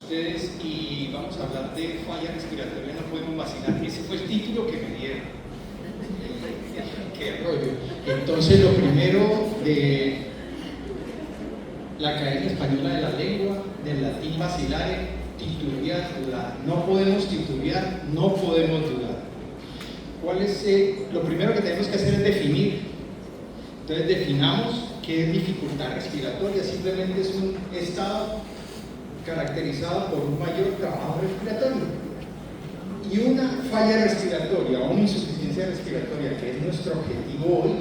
ustedes y vamos a hablar de falla respiratoria, no podemos vacilar. Ese fue el título que me dieron. Qué rollo. Entonces, lo primero de la Academia Española de la Lengua, del latín vacilare, titubear, no podemos titubear, no podemos dudar. ¿Cuál es lo primero que tenemos que hacer es definir? Entonces, definamos qué es dificultad respiratoria. Simplemente es un estado caracterizado por un mayor trabajo respiratorio. Y una falla respiratoria o una insuficiencia respiratoria, que es nuestro objetivo hoy,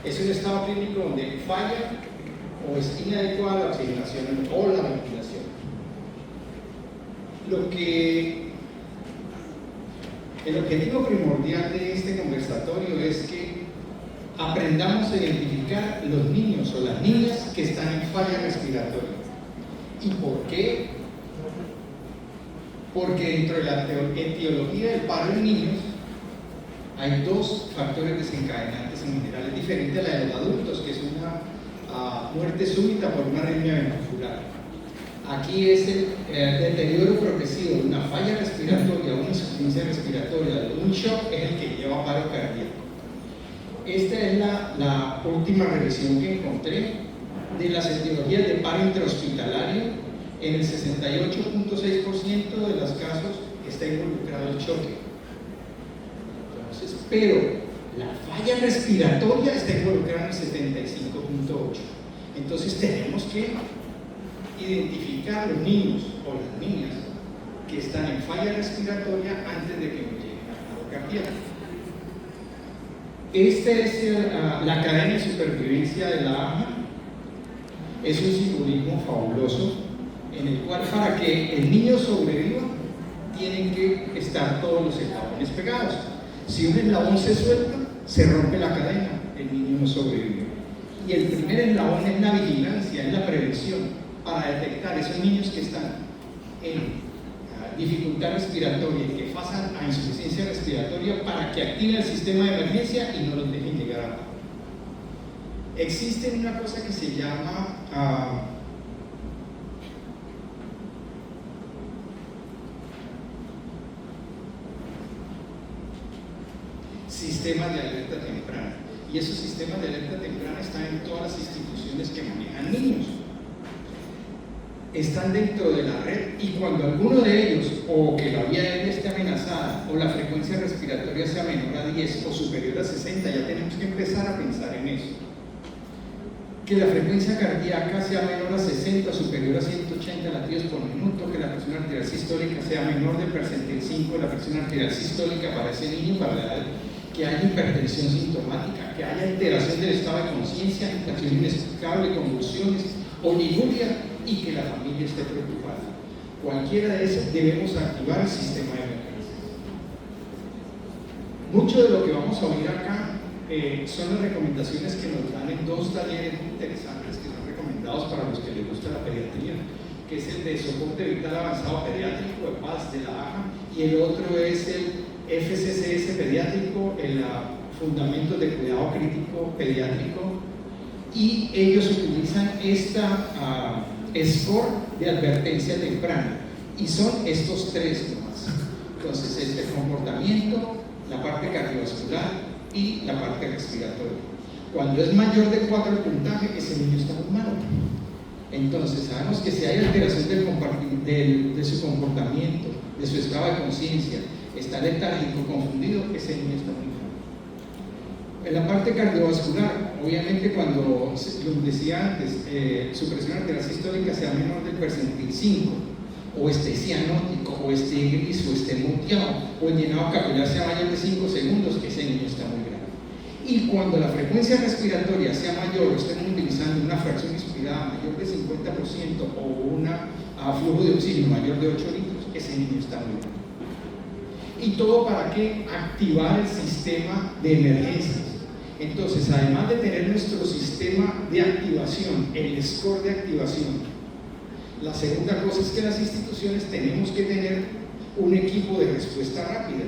es un estado clínico donde falla o es inadecuada la oxigenación o la ventilación. El objetivo primordial de este conversatorio es que aprendamos a identificar los niños o las niñas que están en falla respiratoria. ¿Y por qué? Porque dentro de la etiología del paro en niños hay dos factores desencadenantes en general. Es diferente a la de los adultos, que es una muerte súbita por una arritmia ventricular. Aquí es el deterioro progresivo de una falla respiratoria, una insuficiencia respiratoria, un shock es el que lleva a paro cardíaco. Esta es la última revisión que encontré de las etiologías de paro intrahospitalario. En el 68.6% de los casos está involucrado el choque. Entonces, pero la falla respiratoria está involucrada en el 75.8%. Entonces tenemos que identificar los niños o las niñas que están en falla respiratoria antes de que nos lleguen a paro cardíaco. Esta es la cadena de supervivencia de la AJA. Es un simbolismo fabuloso en el cual para que el niño sobreviva tienen que estar todos los eslabones pegados. Si un eslabón se suelta, se rompe la cadena, el niño no sobrevive. Y el primer eslabón es la vigilancia, es la prevención, para detectar esos niños que están en dificultad respiratoria y que pasan a insuficiencia respiratoria para que activen el sistema de emergencia y no los dejen llegar a paro. Existe una cosa que se llama sistemas de alerta temprana, y esos sistemas de alerta temprana están en todas las instituciones que manejan niños, están dentro de la red, y cuando alguno de ellos o que la vía aérea esté amenazada o la frecuencia respiratoria sea menor a 10 o superior a 60, ya tenemos que empezar a pensar en eso. Que la frecuencia cardíaca sea menor a 60 o superior a 180 latidos por minuto, que la presión arterial sistólica sea menor del percentil 5 de la presión arterial sistólica para ese niño, para la edad, que haya hipertensión sintomática, que haya alteración del estado de conciencia, agitación inexplicable, convulsiones, oliguria, y que la familia esté preocupada. Cualquiera de esas debemos activar el sistema de emergencia. Mucho de lo que vamos a oír acá son las recomendaciones que nos dan en dos talleres interesantes que son recomendados para los que les gusta la pediatría, que es el de soporte vital avanzado pediátrico, el PAS de la AJA, y el otro es el FCCS pediátrico, el Fundamentos de Cuidado Crítico Pediátrico, y ellos utilizan esta score de advertencia temprana, y son estos tres nomás. Entonces, el comportamiento, la parte cardiovascular y la parte respiratoria. Cuando es mayor de 4 el puntaje, ese niño está muy malo. Entonces, sabemos que si hay alteración de su comportamiento, de su estado de conciencia, está letárgico, confundido, ese niño está muy mal. En la parte cardiovascular, obviamente cuando, como decía antes, su presión arterial sistólica sea menor del percentil 5, o esté cianótico, o esté gris, o esté moteado, o el llenado capilar sea mayor de 5 segundos, ese niño está muy grave. Y cuando la frecuencia respiratoria sea mayor, o estemos utilizando una fracción inspirada mayor de 50% o un flujo de oxígeno mayor de 8 litros, ese niño está muy grave. Y todo para qué? Activar el sistema de emergencias. Entonces, además de tener nuestro sistema de activación, el score de activación, la segunda cosa es que las instituciones tenemos que tener un equipo de respuesta rápida,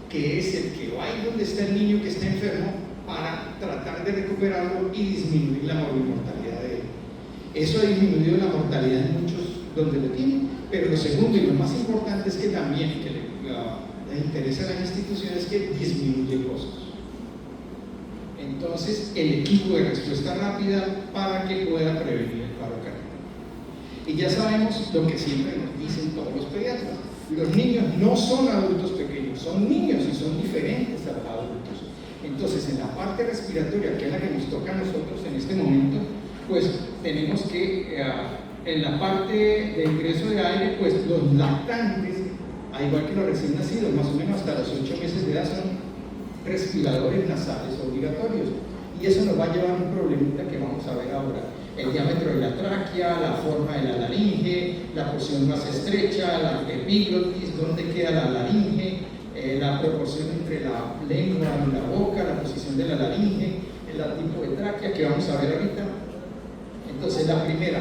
que es el que va a ir donde está el niño que está enfermo para tratar de recuperarlo y disminuir la morbimortalidad de él. Eso ha disminuido la mortalidad en muchos donde lo tienen, Pero lo segundo y lo más importante es que también que le interesa a las instituciones que disminuye costos. Entonces, el equipo de respuesta rápida para que pueda prevenir el paro cardíaco. Y ya sabemos lo que siempre nos dicen todos los pediatras: los niños no son adultos pequeños, son niños y son diferentes a los adultos. Entonces, en la parte respiratoria, que es la que nos toca a nosotros en este momento, pues tenemos que, en la parte de ingreso de aire, pues los lactantes, al igual que los recién nacidos, más o menos hasta los 8 meses de edad, son respiradores nasales obligatorios. Y eso nos va a llevar a un problemita que vamos a ver ahora: el diámetro de la tráquea, la forma de la laringe, la porción más estrecha, la epiglotis, dónde queda la laringe, la proporción entre la lengua y la boca, la posición de la laringe, el tipo de tráquea que vamos a ver ahorita. Entonces, la primera,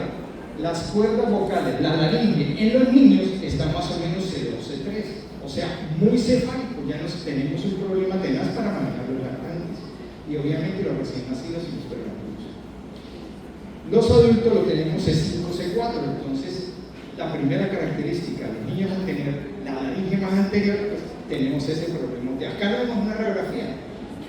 las cuerdas vocales, la laringe en los niños está más o menos C2, C3, o sea, muy cefálico. Ya tenemos un problema tenaz para manejar los lactantes y obviamente los recién nacidos y los prematuros. Los adultos lo tenemos C5, C4. Entonces, la primera característica, los niños al tener la laringe más anterior, pues tenemos ese problema. De acá vemos una radiografía.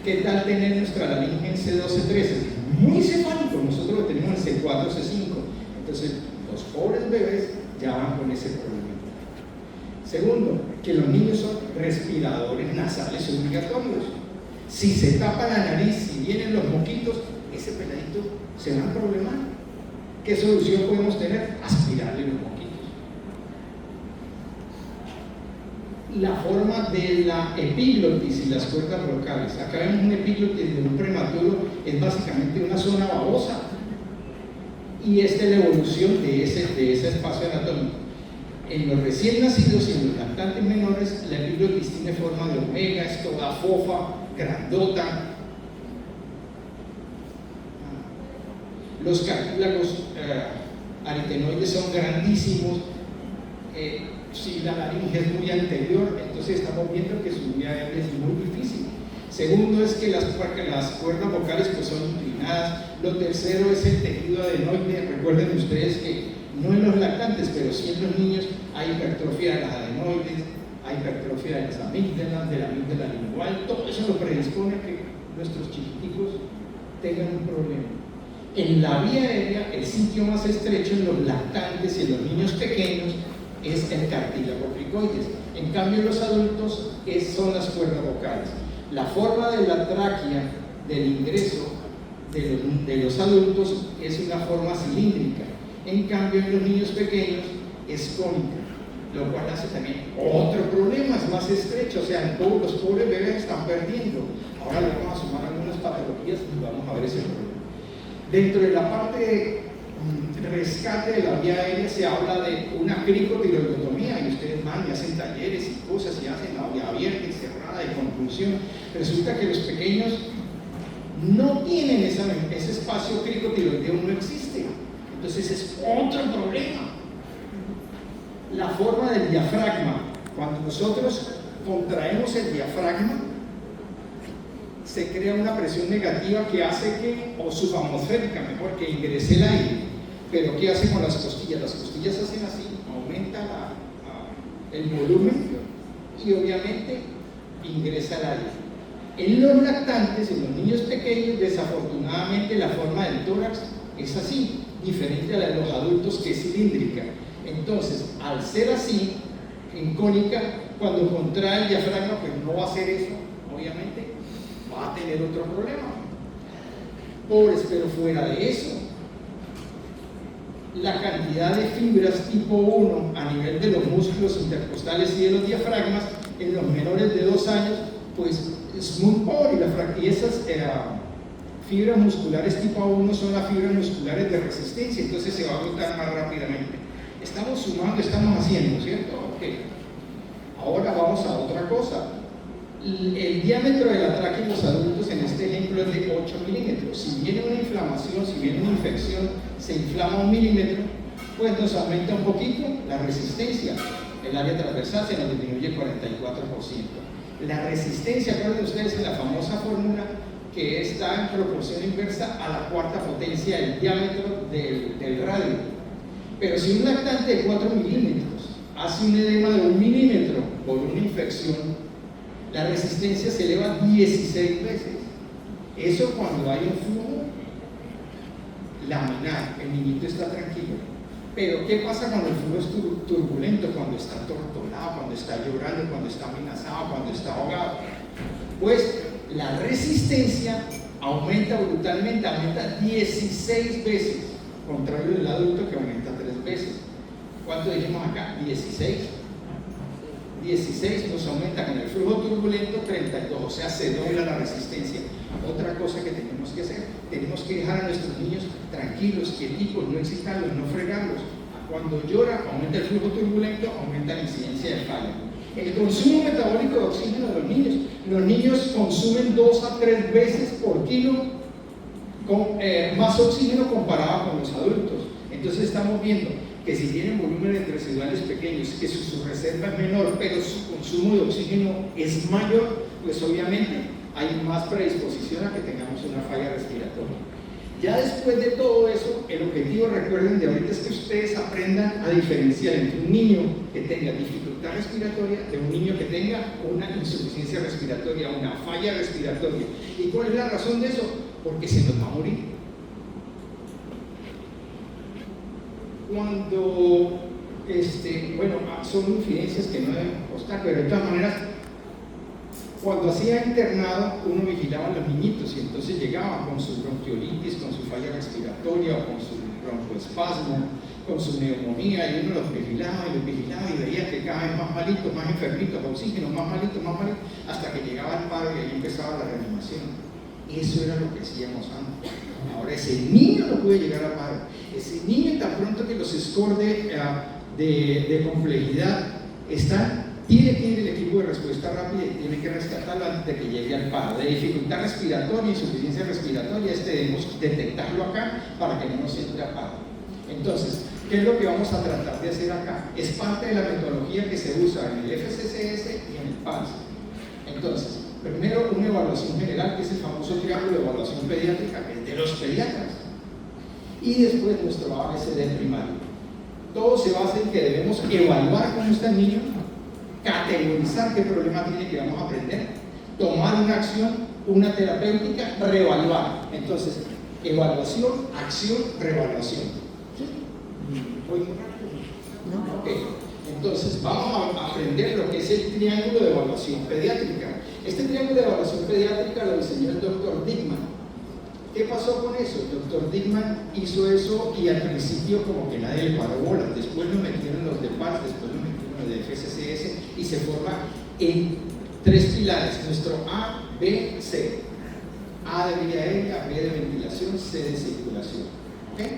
¿Qué tal tener nuestra laringe en C2, C3? Es muy cefálico. Nosotros lo tenemos en C4, C5. Entonces, los pobres bebés ya van con ese problema. Segundo, que los niños son respiradores nasales obligatorios. Si se tapa la nariz, si vienen los moquitos, ese peladito se va a problemar. ¿Qué solución podemos tener? Aspirarle los moquitos. La forma de la epiglotis y las cuerdas vocales. Acá vemos una epiglotis de un prematuro, es básicamente una zona babosa. Y esta es la evolución de ese espacio anatómico. En los recién nacidos y en los lactantes menores, la epiglotis tiene forma de omega, es toda fofa, grandota. Los cartílagos aritenoides son grandísimos. Si la laringe es muy anterior, entonces estamos viendo que su vía aérea es muy difícil. Segundo es que las cuerdas vocales pues son inclinadas. Lo tercero es el tejido adenoide. Recuerden ustedes que no en los lactantes, pero sí en los niños hay hipertrofia de las adenoides, hay hipertrofia de las amígdalas, de la amígdala lingual. Todo eso lo predispone a que nuestros chiquiticos tengan un problema. En la vía aérea, el sitio más estrecho en los lactantes y en los niños pequeños es el cartílago cricoides. En cambio, en los adultos son las cuerdas vocales. La forma de la tráquea del ingreso de los adultos es una forma cilíndrica. En cambio, en los niños pequeños es cónica, lo cual hace también otro problema, es más estrecho. O sea, los pobres bebés están perdiendo. Ahora le vamos a sumar algunas patologías y vamos a ver ese problema. Dentro de la parte de rescate de la vía aérea se habla de una cricotiroidotomía, y ustedes van y hacen talleres y cosas y hacen la vía abierta y cerrada y conjunción. Resulta que los pequeños no tienen ese espacio cricotiroideo, no existe. Entonces es otro problema. La forma del diafragma. Cuando nosotros contraemos el diafragma, se crea una presión negativa que hace que, o subatmosférica mejor, que ingrese el aire. Pero ¿qué hace con las costillas? Las costillas hacen así, aumenta el volumen y obviamente ingresa el aire. En los lactantes, en los niños pequeños, desafortunadamente la forma del tórax es así, diferente a la de los adultos, que es cilíndrica. Entonces, al ser así, en cónica, cuando contrae el diafragma, pues no va a hacer eso, obviamente, va a tener otro problema. Pobres, pero fuera de eso, la cantidad de fibras tipo 1 a nivel de los músculos intercostales y de los diafragmas en los menores de 2 años, pues es muy pobre. Y esas fibras musculares tipo 1 son las fibras musculares de resistencia, entonces se va a agotar más rápidamente. Estamos sumando, estamos haciendo, ¿cierto? Okay. Ahora vamos a otra cosa. El diámetro de la tráquea en los adultos en este ejemplo es de 8 milímetros. Si viene una inflamación, si viene una infección, se inflama 1 milímetro, pues nos aumenta un poquito la resistencia. El área transversal se nos disminuye 44%. La resistencia, acuérdense ustedes, en la famosa fórmula que está en proporción inversa a la cuarta potencia del diámetro del radio. Pero si un lactante de 4 milímetros hace un edema de 1 milímetro por una infección, la resistencia se eleva 16 veces. Eso cuando hay un flujo laminar, el niñito está tranquilo. Pero ¿qué pasa cuando el flujo es turbulento? Cuando está tortolado, cuando está llorando, cuando está amenazado, cuando está ahogado. Pues la resistencia aumenta brutalmente, aumenta 16 veces, contrario del adulto que aumenta 3 veces. ¿Cuánto dijimos acá? 16. 16 nos aumenta con el flujo turbulento 32, o sea, se dobla la resistencia. Otra cosa que tenemos que hacer, tenemos que dejar a nuestros niños tranquilos, quieticos, no excitarlos, no fregarlos. Cuando llora, aumenta el flujo turbulento, aumenta la incidencia de fallo. El consumo metabólico de oxígeno de los niños consumen 2 a 3 veces por kilo más oxígeno comparado con los adultos. Entonces estamos viendo que si tienen volúmenes residuales pequeños, que su reserva es menor, pero su consumo de oxígeno es mayor, pues obviamente hay más predisposición a que tengamos una falla respiratoria. Ya después de todo eso, el objetivo, recuerden, de ahorita es que ustedes aprendan a diferenciar entre un niño que tenga dificultad respiratoria de un niño que tenga una insuficiencia respiratoria, una falla respiratoria. ¿Y cuál es la razón de eso? Porque se nos va a morir. Cuando, bueno, son infidencias que no deben costar, pero de todas maneras, cuando hacía internado, uno vigilaba a los niñitos y entonces llegaban con su bronquiolitis, con su falla respiratoria o con su broncoespasmo, con su neumonía, y uno los vigilaba y veía que cada vez más malitos, más enfermitos, oxígeno, más malitos, hasta que llegaba el padre y ahí empezaba la reanimación. Eso era lo que hacíamos antes. Ahora ese niño no puede llegar a paro. Ese niño, tan pronto que los scores de complejidad están, tiene que ir el equipo de respuesta rápida y tiene que rescatarlo antes de que llegue al paro. De dificultad respiratoria, insuficiencia respiratoria, debemos detectarlo acá para que no nos entre a paro. Entonces, ¿qué es lo que vamos a tratar de hacer acá? Es parte de la metodología que se usa en el FCCS y en el PALS. Entonces, primero una evaluación general, que es el famoso triángulo de evaluación pediátrica, que es de los pediatras, y después nuestro ABCD primario. Todo se basa en que debemos evaluar cómo está el niño, categorizar qué problema tiene que vamos a aprender, tomar una acción, una terapéutica, reevaluar. Entonces, evaluación, acción, reevaluación. ¿Sí? ¿Voy muy rápido? No. Ok. Entonces, vamos a aprender lo que es el triángulo de evaluación pediátrica. Este triángulo de evaluación pediátrica lo diseñó el doctor Dickman. ¿Qué pasó con eso? El doctor Dickman hizo eso y al principio como que nadie le paró bolas. Después lo metieron los de PALS, después lo metieron los de FCCS y se forma en 3 pilares. Nuestro A, B, C. A de vía aérea, B de ventilación, C de circulación. ¿Okay?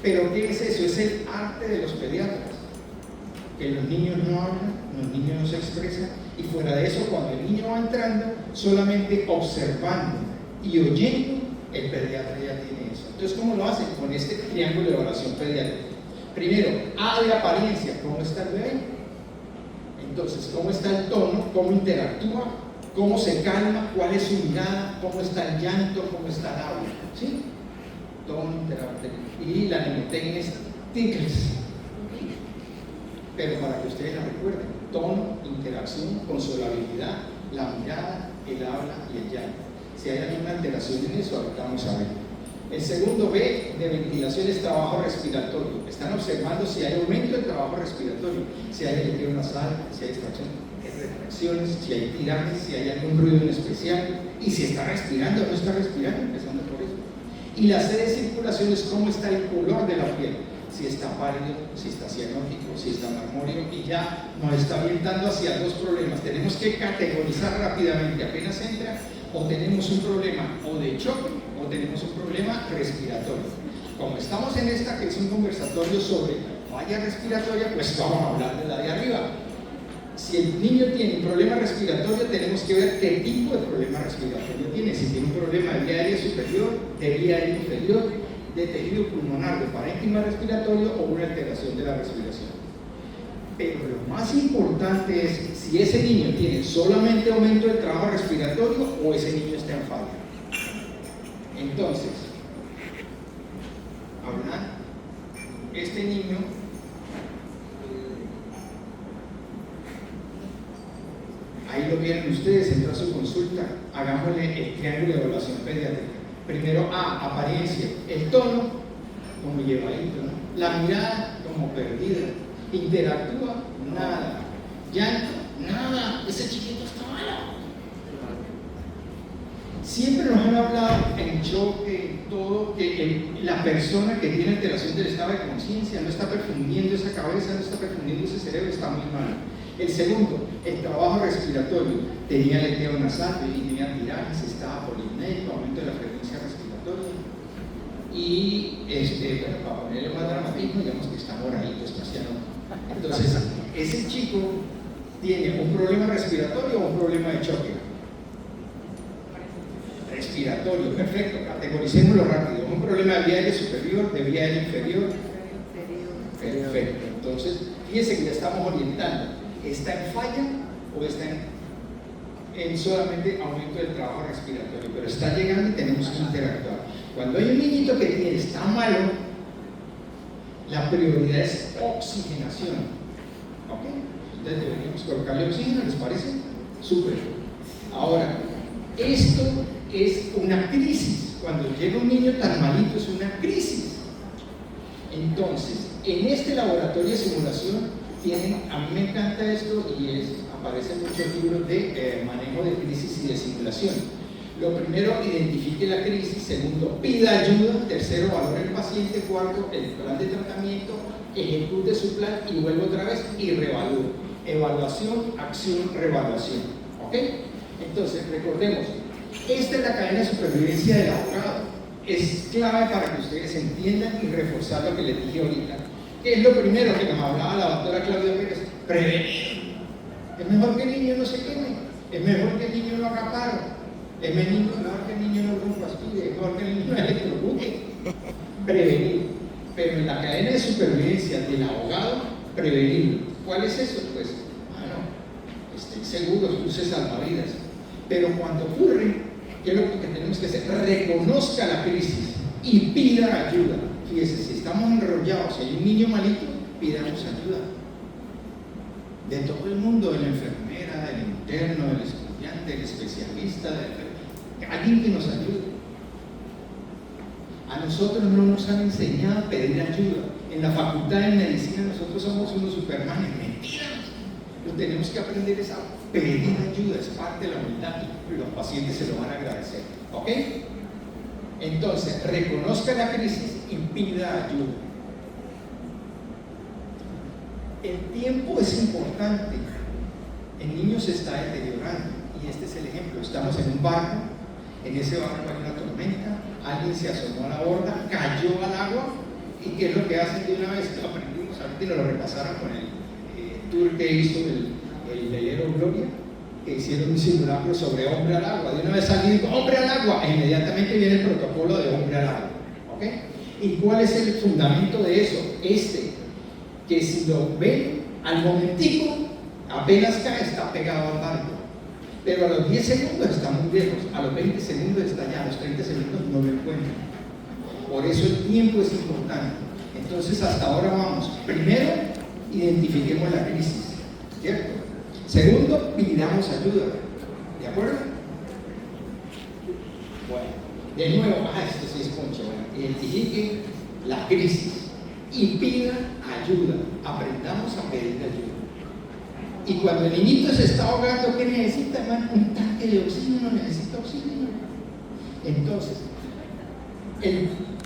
Pero ¿qué es eso? Es el arte de los pediatras. Que los niños no hablan, los niños no se expresan, y fuera de eso, cuando el niño va entrando, solamente observando y oyendo, el pediatra ya tiene eso. Entonces, ¿cómo lo hacen? Con este triángulo de evaluación pediátrica. Primero, A de apariencia, ¿cómo está el bebé? Entonces, ¿cómo está el tono? ¿Cómo interactúa? ¿Cómo se calma? ¿Cuál es su mirada? ¿Cómo está el llanto? ¿Cómo está el habla? ¿Sí? Tono, interactúa. Y la mnemotecnia es tickles. Pero para que ustedes la recuerden, tono, interacción, consolabilidad, la mirada, el habla y el llanto. Si hay alguna alteración en eso, ahorita vamos a ver. El segundo B de ventilación es trabajo respiratorio. Están observando si hay aumento del trabajo respiratorio, si hay aleteo nasal, si hay extracción, retracciones, si hay tirajes, si hay algún ruido en especial, y si está respirando o no está respirando, empezando por eso. Y la C de circulación es cómo está el color de la piel. Si está pálido, si está cianótico, si está marmóreo, y ya nos está orientando hacia 2 problemas. Tenemos que categorizar rápidamente, apenas entra, o tenemos un problema o de choque, o tenemos un problema respiratorio. Como estamos en esta, que es un conversatorio sobre falla respiratoria, pues vamos a hablar de la de arriba. Si el niño tiene un problema respiratorio, tenemos que ver qué tipo de problema respiratorio tiene. Si tiene un problema de vía aérea superior, de vía aérea inferior, de tejido pulmonar, de parénquima respiratorio o una alteración de la respiración. Pero lo más importante es si ese niño tiene solamente aumento del trabajo respiratorio o ese niño está en falla. Entonces, hablan, este niño Ahí lo vieron ustedes, entró a su consulta, hagámosle el triángulo de evaluación pediátrica. Primero, apariencia, el tono, como llevadito, ¿no? La mirada, como perdida. Interactúa, nada. Llanto, nada. Ese chiquito está malo. Siempre nos han hablado en choque, en todo, que la persona que tiene alteración del estado de conciencia no está perfundiendo esa cabeza, no está perfundiendo ese cerebro, está muy mal. El segundo, el trabajo respiratorio. Tenía aleteo nasal, tenía tirajes, estaba polimnéico, aumento de la frecuencia respiratoria. Y, bueno, para ponerle más dramatismo, digamos que está moradito, espaciado. Entonces, ese chico tiene un problema respiratorio o un problema de choque. Respiratorio, perfecto, categoricémoslo rápido. Un problema de vía aérea superior, de vía aérea inferior. Perfecto, entonces, fíjense que ya estamos orientando. ¿Está en falla o está en solamente aumento del trabajo respiratorio? Pero está llegando y tenemos que interactuar. Cuando hay un niñito que tiene, está malo, la prioridad es oxigenación. ¿Ok? Entonces deberíamos colocarle oxígeno, ¿les parece? Súper. Ahora, esto es una crisis. Cuando llega un niño tan malito es una crisis. Entonces, en este laboratorio de simulación a mí me encanta esto y aparecen muchos libros de manejo de crisis y de simulación. Lo primero, identifique la crisis. Segundo, pida ayuda. Tercero, valore el paciente. Cuarto, el plan de tratamiento, ejecute su plan y vuelve otra vez y revalúe. Evaluación, acción, revaluación. ¿Ok? Entonces, recordemos, esta es la cadena de supervivencia del abogado. Es clave para que ustedes entiendan y reforzar lo que les dije ahorita. ¿Qué es lo primero que nos hablaba la doctora Claudia Pérez? Prevenir. Es mejor que el niño no se queme, es mejor que el niño no haga paro, es mejor que el niño no rompa aspire, es mejor que el niño no electrocute. Prevenir. Pero en la cadena de supervivencia del abogado, prevenir. ¿Cuál es eso? Pues, estén seguros, use salvavidas. Pero cuando ocurre, ¿qué es lo que tenemos que hacer? Reconozca la crisis y pida ayuda. Fíjese, si estamos enrollados, si hay un niño malito, pidamos ayuda. De todo el mundo, de la enfermera, del interno, del estudiante, del especialista, alguien que nos ayude. A nosotros no nos han enseñado a pedir ayuda. En la facultad de medicina nosotros somos unos supermanes. Mentira. Lo que tenemos que aprender es a pedir ayuda, es parte de la humildad y los pacientes se lo van a agradecer. ¿Ok? Entonces, reconozca la crisis y pida ayuda. El tiempo es importante. El niño se está deteriorando y este es el ejemplo. Estamos en un barco, en ese barco hay una tormenta, alguien se asomó a la borda, cayó al agua y ¿qué es lo que hacen de una vez? Lo aprendimos ahorita y nos lo repasaron con el tour que hizo el velero Gloria, que hicieron un simulacro sobre hombre al agua. De una vez alguien dijo hombre al agua e inmediatamente viene el protocolo de hombre al agua. ¿Ok? ¿Y cuál es el fundamento de eso? Que si lo ven al momentico, apenas cae, está pegado al barco. Pero a los 10 segundos está muy lejos, a los 20 segundos está allá, a los 30 segundos no lo encuentra. Por eso el tiempo es importante. Entonces hasta ahora vamos. Primero, identifiquemos la crisis, ¿cierto? Segundo, pidamos ayuda. ¿De acuerdo? Bueno, de nuevo, esto sí es poncho. Bueno, identifique la crisis y pida ayuda. Aprendamos a pedir ayuda. Y cuando el niñito se está ahogando, ¿qué necesita, hermano? Un tanque de oxígeno, necesita oxígeno. Entonces,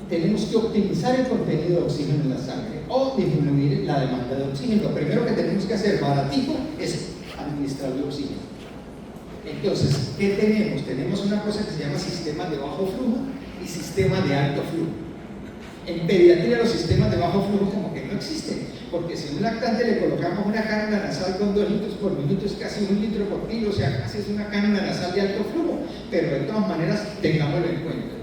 tenemos que optimizar el contenido de oxígeno en la sangre o disminuir la demanda de oxígeno. Lo primero que tenemos que hacer, baratito, es administrarle oxígeno. Entonces, ¿qué tenemos? Tenemos una cosa que se llama sistemas de bajo flujo y sistemas de alto flujo. En pediatría los sistemas de bajo flujo como que no existen, porque si a un lactante le colocamos una cánula nasal con 2 litros por minuto es casi 1 litro por kilo, o sea, casi es una cánula nasal de alto flujo, pero de todas maneras tengámoslo en cuenta.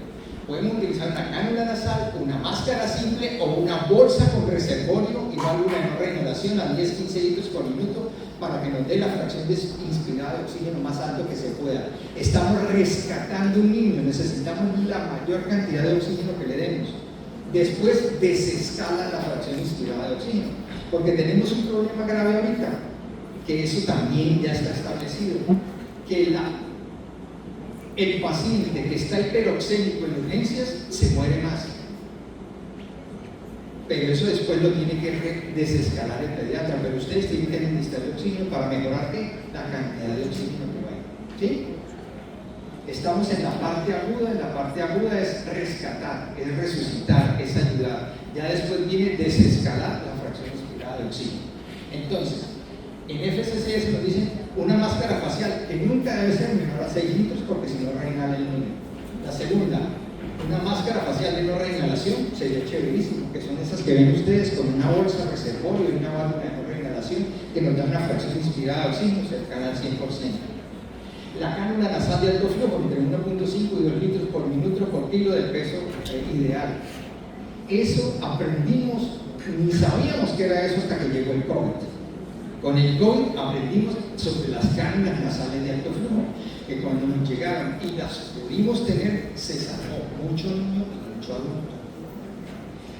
Podemos utilizar una cánula nasal, una máscara simple o una bolsa con reservorio y válvula de reinhalación a 10-15 litros por minuto para que nos dé la fracción inspirada de oxígeno más alto que se pueda. Estamos rescatando un niño, necesitamos la mayor cantidad de oxígeno que le demos. Después desescala la fracción inspirada de oxígeno, porque tenemos un problema grave ahorita, que eso también ya está establecido, que el paciente que está hiperoxémico en urgencias se muere más. Pero eso después lo tiene que desescalar el pediatra, pero ustedes tienen que administrar el oxígeno para mejorar la cantidad de oxígeno que vaya. ¿Sí? Estamos en la parte aguda es rescatar, es resucitar, es ayudar. Ya después viene desescalar la fracción inspirada de oxígeno. Entonces, en FCCS nos dicen una máscara facial que nunca debe ser menor a 6 litros porque si no reinhala el niño. La segunda, una máscara facial de no reinhalación sería chéverísimo, que son esas que ven ustedes con una bolsa reservorio y una válvula de no reinhalación que nos da una fracción inspirada de oxígeno cercana al 100%. La cánula nasal de alto flujo entre 1.5 y 2 litros por minuto por kilo de peso ideal. Eso aprendimos, ni sabíamos que era eso hasta que llegó el COVID. Con el COVID aprendimos sobre las cánulas nasales de alto flujo, que cuando nos llegaron y las pudimos tener, se salvó mucho niño y mucho adulto.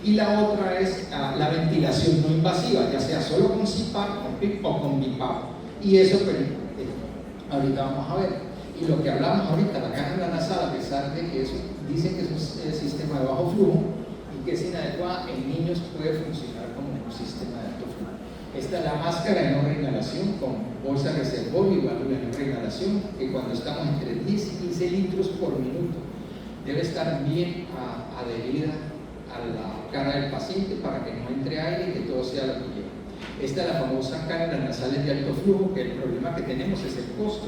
Y la otra es la ventilación no invasiva, ya sea solo con CPAP, con PIP o con BiPAP. Y eso, pues, ahorita vamos a ver. Y lo que hablamos ahorita, la cánula nasal, a pesar de que eso dicen que es un sistema de bajo flujo y que es inadecuada, en niños puede funcionar como un sistema de alto flujo. Esta es la máscara de no reinhalación con bolsa reservorio y válvula de no reinhalación, que cuando estamos entre 10 y 15 litros por minuto debe estar bien adherida a la cara del paciente para que no entre aire y que todo sea lo que lleva. Esta es la famosa cánula nasales de alto flujo, que el problema que tenemos es el costo.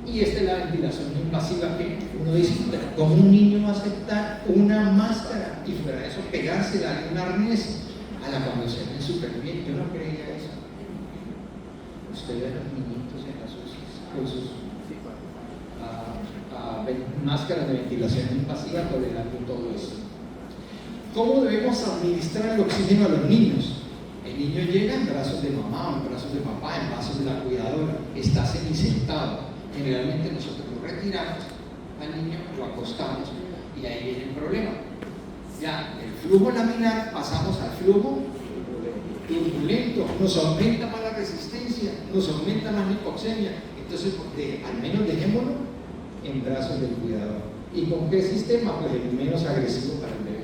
Y esta es la ventilación no invasiva, que uno dice, pero ¿cómo un niño va a aceptar una máscara y fuera de eso pegársela a un arnés a la cuando se ven súper bien? Yo no creía eso. Usted ve a los niñitos en las UCIs con sus máscaras de ventilación no invasiva tolerando todo eso. ¿Cómo debemos administrar el oxígeno a los niños? El niño llega en brazos de mamá, en brazos de papá, en brazos de la cuidadora, está semisentado. Generalmente nosotros lo retiramos al niño, lo acostamos y ahí viene el problema. Ya del flujo laminar pasamos al flujo turbulento, nos aumenta más la resistencia, nos aumenta más la hipoxemia. Entonces, al menos dejémoslo en brazos del cuidador. ¿Y con qué sistema? Pues el menos agresivo para el bebé.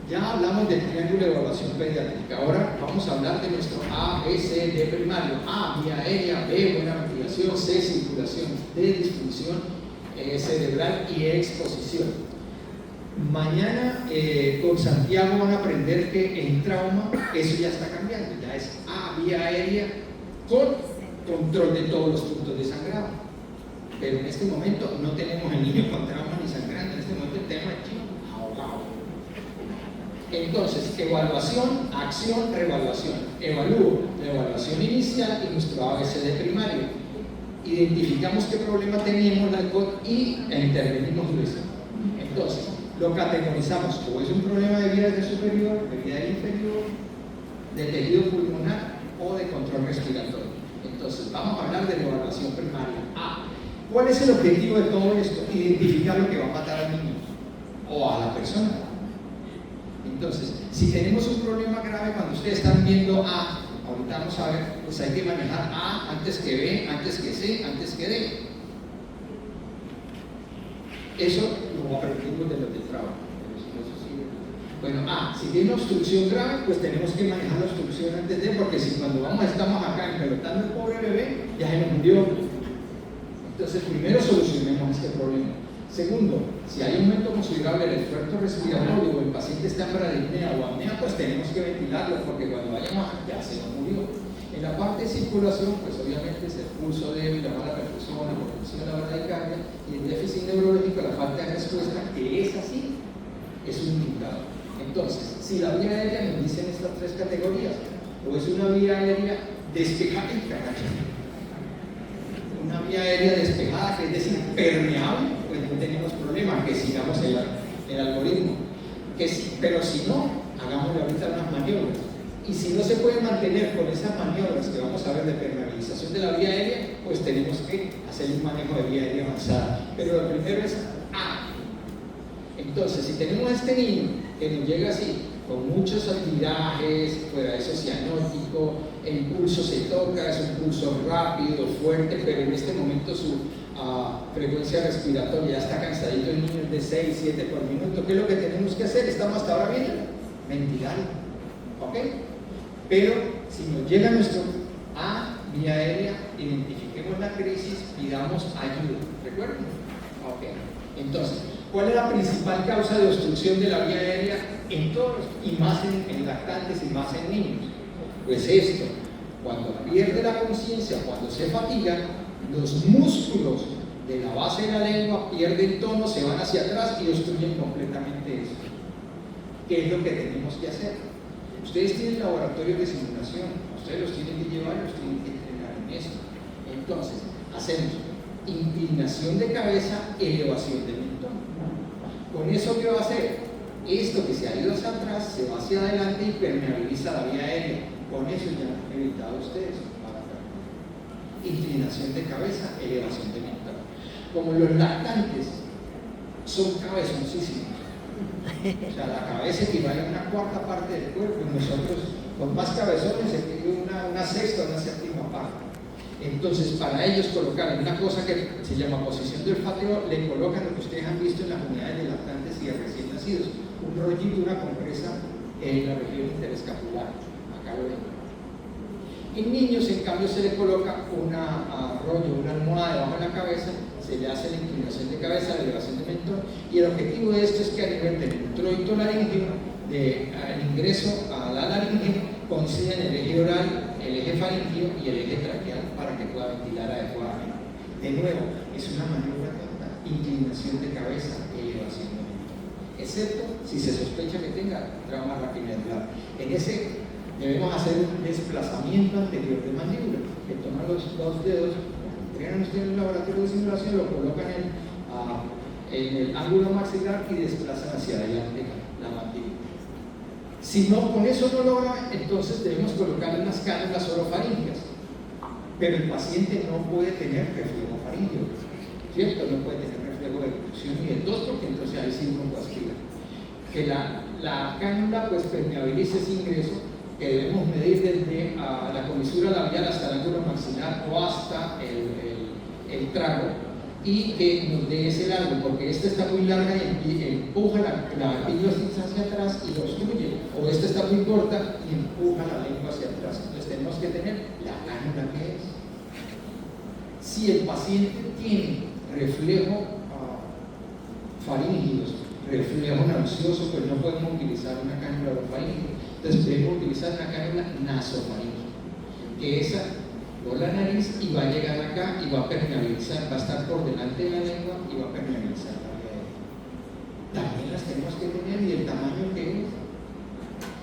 Ya hablamos del triángulo de evaluación pediátrica. Ahora vamos a hablar de nuestro A, B, C, D primario. A, vía aérea; B, buena ventilación; C, circulación; D, disfunción cerebral y exposición. Mañana con Santiago van a aprender que en trauma eso ya está cambiando. Ya es A, vía aérea con control de todos los puntos de sangrado. Pero en este momento no tenemos el niño con trauma ni sangrando. En este momento el tema es ahogado. Entonces, evaluación, acción, reevaluación. Evalúo la evaluación inicial y nuestro ABCD primario. Identificamos qué problema teníamos la COT y intervenimos eso. Entonces, lo categorizamos o es un problema de vía aérea superior, de vía aérea inferior, de tejido pulmonar o de control respiratorio. Entonces, vamos a hablar de la evaluación primaria. A. ¿Cuál es el objetivo de todo esto? Identificar lo que va a matar al niño o a la persona. Entonces, si tenemos un problema grave, cuando ustedes están viendo A, ahorita vamos a ver, pues hay que manejar A antes que B, antes que C, antes que D. Eso lo aprendimos de los del trabajo. Bueno, A, si tiene obstrucción grave, pues tenemos que manejar la obstrucción antes de, porque si cuando estamos acá empelotando el pobre bebé, ya se nos murió. Entonces, primero solucionemos este problema. Segundo, si hay un aumento considerable del esfuerzo respiratorio o el paciente está en bradipnea o apnea, pues tenemos que ventilarlo, porque cuando vayamos ya se nos murió. En la parte de circulación, pues obviamente es el pulso débil, la mala perfusión, la hipotensión, la bradicardia, y el déficit neurológico, la falta de respuesta, que es así, es un indicador. Entonces, si la vía aérea nos dicen estas tres categorías, o es una vía aérea despejada, una vía aérea despejada, que es decir, permeable, pues no tenemos problema, que sigamos el algoritmo. Pero si no, hagámosle ahorita unas maniobras. Y si no se puede mantener con esas maniobras que vamos a ver de permeabilización de la vía aérea, pues tenemos que hacer un manejo de vía aérea avanzada. Pero lo primero es A. Entonces, si tenemos a este niño que nos llega así, con muchos altirajes, fuera de eso cianótico, el pulso se toca, es un pulso rápido, fuerte, pero en este momento su frecuencia respiratoria ya está cansadito en niños de 6, 7 por minuto. ¿Qué es lo que tenemos que hacer? Estamos hasta ahora bien, ventilar, ¿ok? Pero si nos llega nuestro vía aérea, identifiquemos la crisis, pidamos ayuda, ¿recuerden? Ok, entonces, ¿cuál es la principal causa de obstrucción de la vía aérea en todos, y más en lactantes y más en niños? Pues esto, cuando pierde la conciencia, cuando se fatiga, los músculos de la base de la lengua pierden tono, se van hacia atrás y obstruyen completamente eso. ¿Qué es lo que tenemos que hacer? Ustedes tienen laboratorios de simulación, ustedes los tienen que llevar, los tienen que entrenar en esto. Entonces, hacemos inclinación de cabeza, elevación de mentón. ¿Con eso qué va a hacer? Esto que se ha ido hacia atrás se va hacia adelante y permeabiliza la vía aérea. Con eso ya han evitado ustedes. Inclinación de cabeza, elevación de mentón. Como los lactantes son cabezoncísimos, o sea, la cabeza equivale a una cuarta parte del cuerpo, y nosotros con más cabezones se pide una sexta, una séptima parte. Entonces, para ellos colocar una cosa que se llama posición de olfateo, le colocan lo que ustedes han visto en las unidades de lactantes y de recién nacidos, un rollito, una compresa en la región interescapular. Acá lo ven. En niños, en cambio, se le coloca un rollo, una almohada debajo de la cabeza, se le hace la inclinación de cabeza, la elevación de mentón, y el objetivo de esto es que a nivel del introito laríngeo, al ingreso a la laringe, coinciden el eje oral, el eje faríngeo y el eje traqueal para que pueda ventilar adecuadamente. De nuevo, es una maniobra tonta, inclinación de cabeza, elevación de mentón, excepto si se sospecha que tenga trauma raquidiangular. En ese debemos hacer un desplazamiento anterior de mandíbula, que toman los dos dedos, entregan ustedes en el laboratorio de simulación, lo colocan en el ángulo maxilar y desplazan hacia adelante la mandíbula. Si no, con eso no logra, entonces debemos colocar unas cánulas orofaríngeas, pero el paciente no puede tener reflejo faríngeo, ¿cierto? No puede tener reflejo de ejecución ni de tos, porque entonces ahí sí no aspira. Que la cánula pues permeabilice ese ingreso, que debemos medir desde la comisura labial hasta el ángulo maxilar o hasta el trago, y que nos dé ese largo, porque esta está muy larga y empuja la epiglotis hacia atrás y lo obstruye, o esta está muy corta y empuja la lengua hacia atrás. Entonces tenemos que tener la cánula que es. Si el paciente tiene reflejo faríngeo, reflejo nauseoso, pues no podemos utilizar una cánula orofaríngea. Entonces debemos utilizar una cánula nasofaríngea, que esa por la nariz y va a llegar acá y va a permeabilizar, va a estar por delante de la lengua y va a permeabilizar la vía aérea. También las tenemos que tener y el tamaño que es.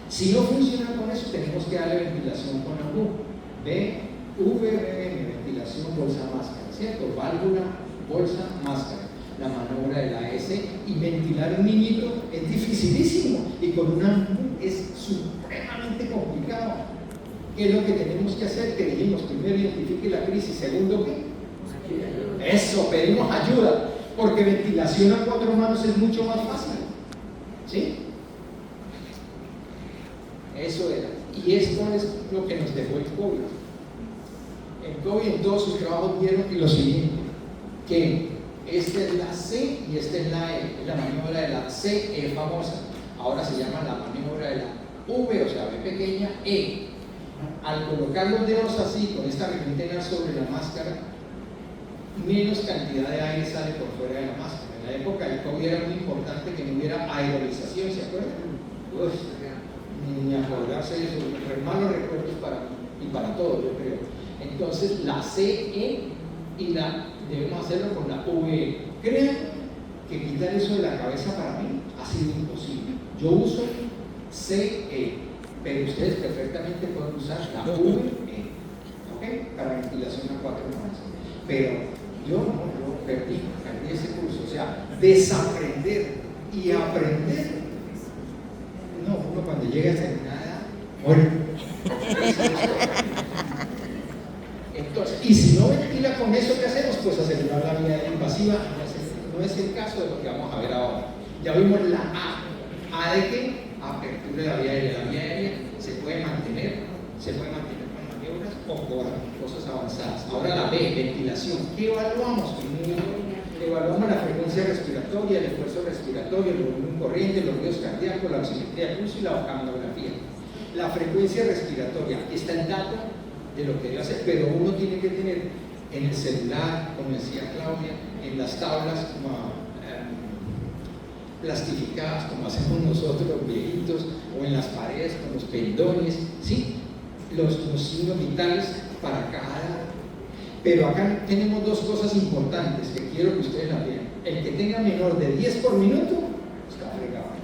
Si no funciona con eso, tenemos que darle ventilación con la VBM, ventilación bolsa máscara, ¿cierto? Válvula, bolsa, máscara. La maniobra de la S, y ventilar un niñito es dificilísimo y con una es supremamente complicado. ¿Qué es lo que tenemos que hacer? Que dijimos, primero identifique la crisis, segundo ¿qué? Eso, pedimos ayuda, porque ventilación a 4 manos es mucho más fácil, ¿sí? Eso era, y esto es lo que nos dejó el COVID. El COVID en todos sus trabajos vieron lo siguiente, que esta es la C y esta es la E, la maniobra de la C es famosa, ahora se llama la maniobra de la V, o sea, V pequeña, E. Al colocar los dedos así, con esta regleta sobre la máscara, menos cantidad de aire sale por fuera de la máscara. En la época del COVID era muy importante que no hubiera aerolización, ¿se acuerdan? Ni acordarse de eso, malos recuerdos para mí y para todos, yo creo. Entonces, la CE y debemos hacerlo con la VE. Crean que quitar eso de la cabeza para mí ha sido imposible. Yo uso CE, pero ustedes perfectamente pueden usar la VE, ¿ok? Para ventilación a 4 manos. Pero yo perdí ese curso, o sea, desaprender y aprender. No, uno cuando llega a determinada edad, muere. Entonces, y si no ventila con eso, ¿qué hacemos? Pues acelerar la vía invasiva. No es el caso de lo que vamos a ver ahora. Ya vimos la A. ¿A de qué? apertura de la vía aérea. La vía aérea se puede mantener con maniobras o con cosas avanzadas. Ahora la B, ventilación. ¿Qué evaluamos? Evaluamos la frecuencia respiratoria, el esfuerzo respiratorio, el volumen corriente, los ruidos cardíacos, la oximetría de pulso y la oceanografía. La frecuencia respiratoria, aquí está el dato de lo que debe hacer, pero uno tiene que tener en el celular, como decía Claudia, en las tablas plastificadas, como hacemos nosotros los viejitos, o en las paredes con los pendones, ¿sí? Los signos vitales para cada. Pero acá tenemos dos cosas importantes que quiero que ustedes las vean. El que tenga menor de 10 por minuto está fregado,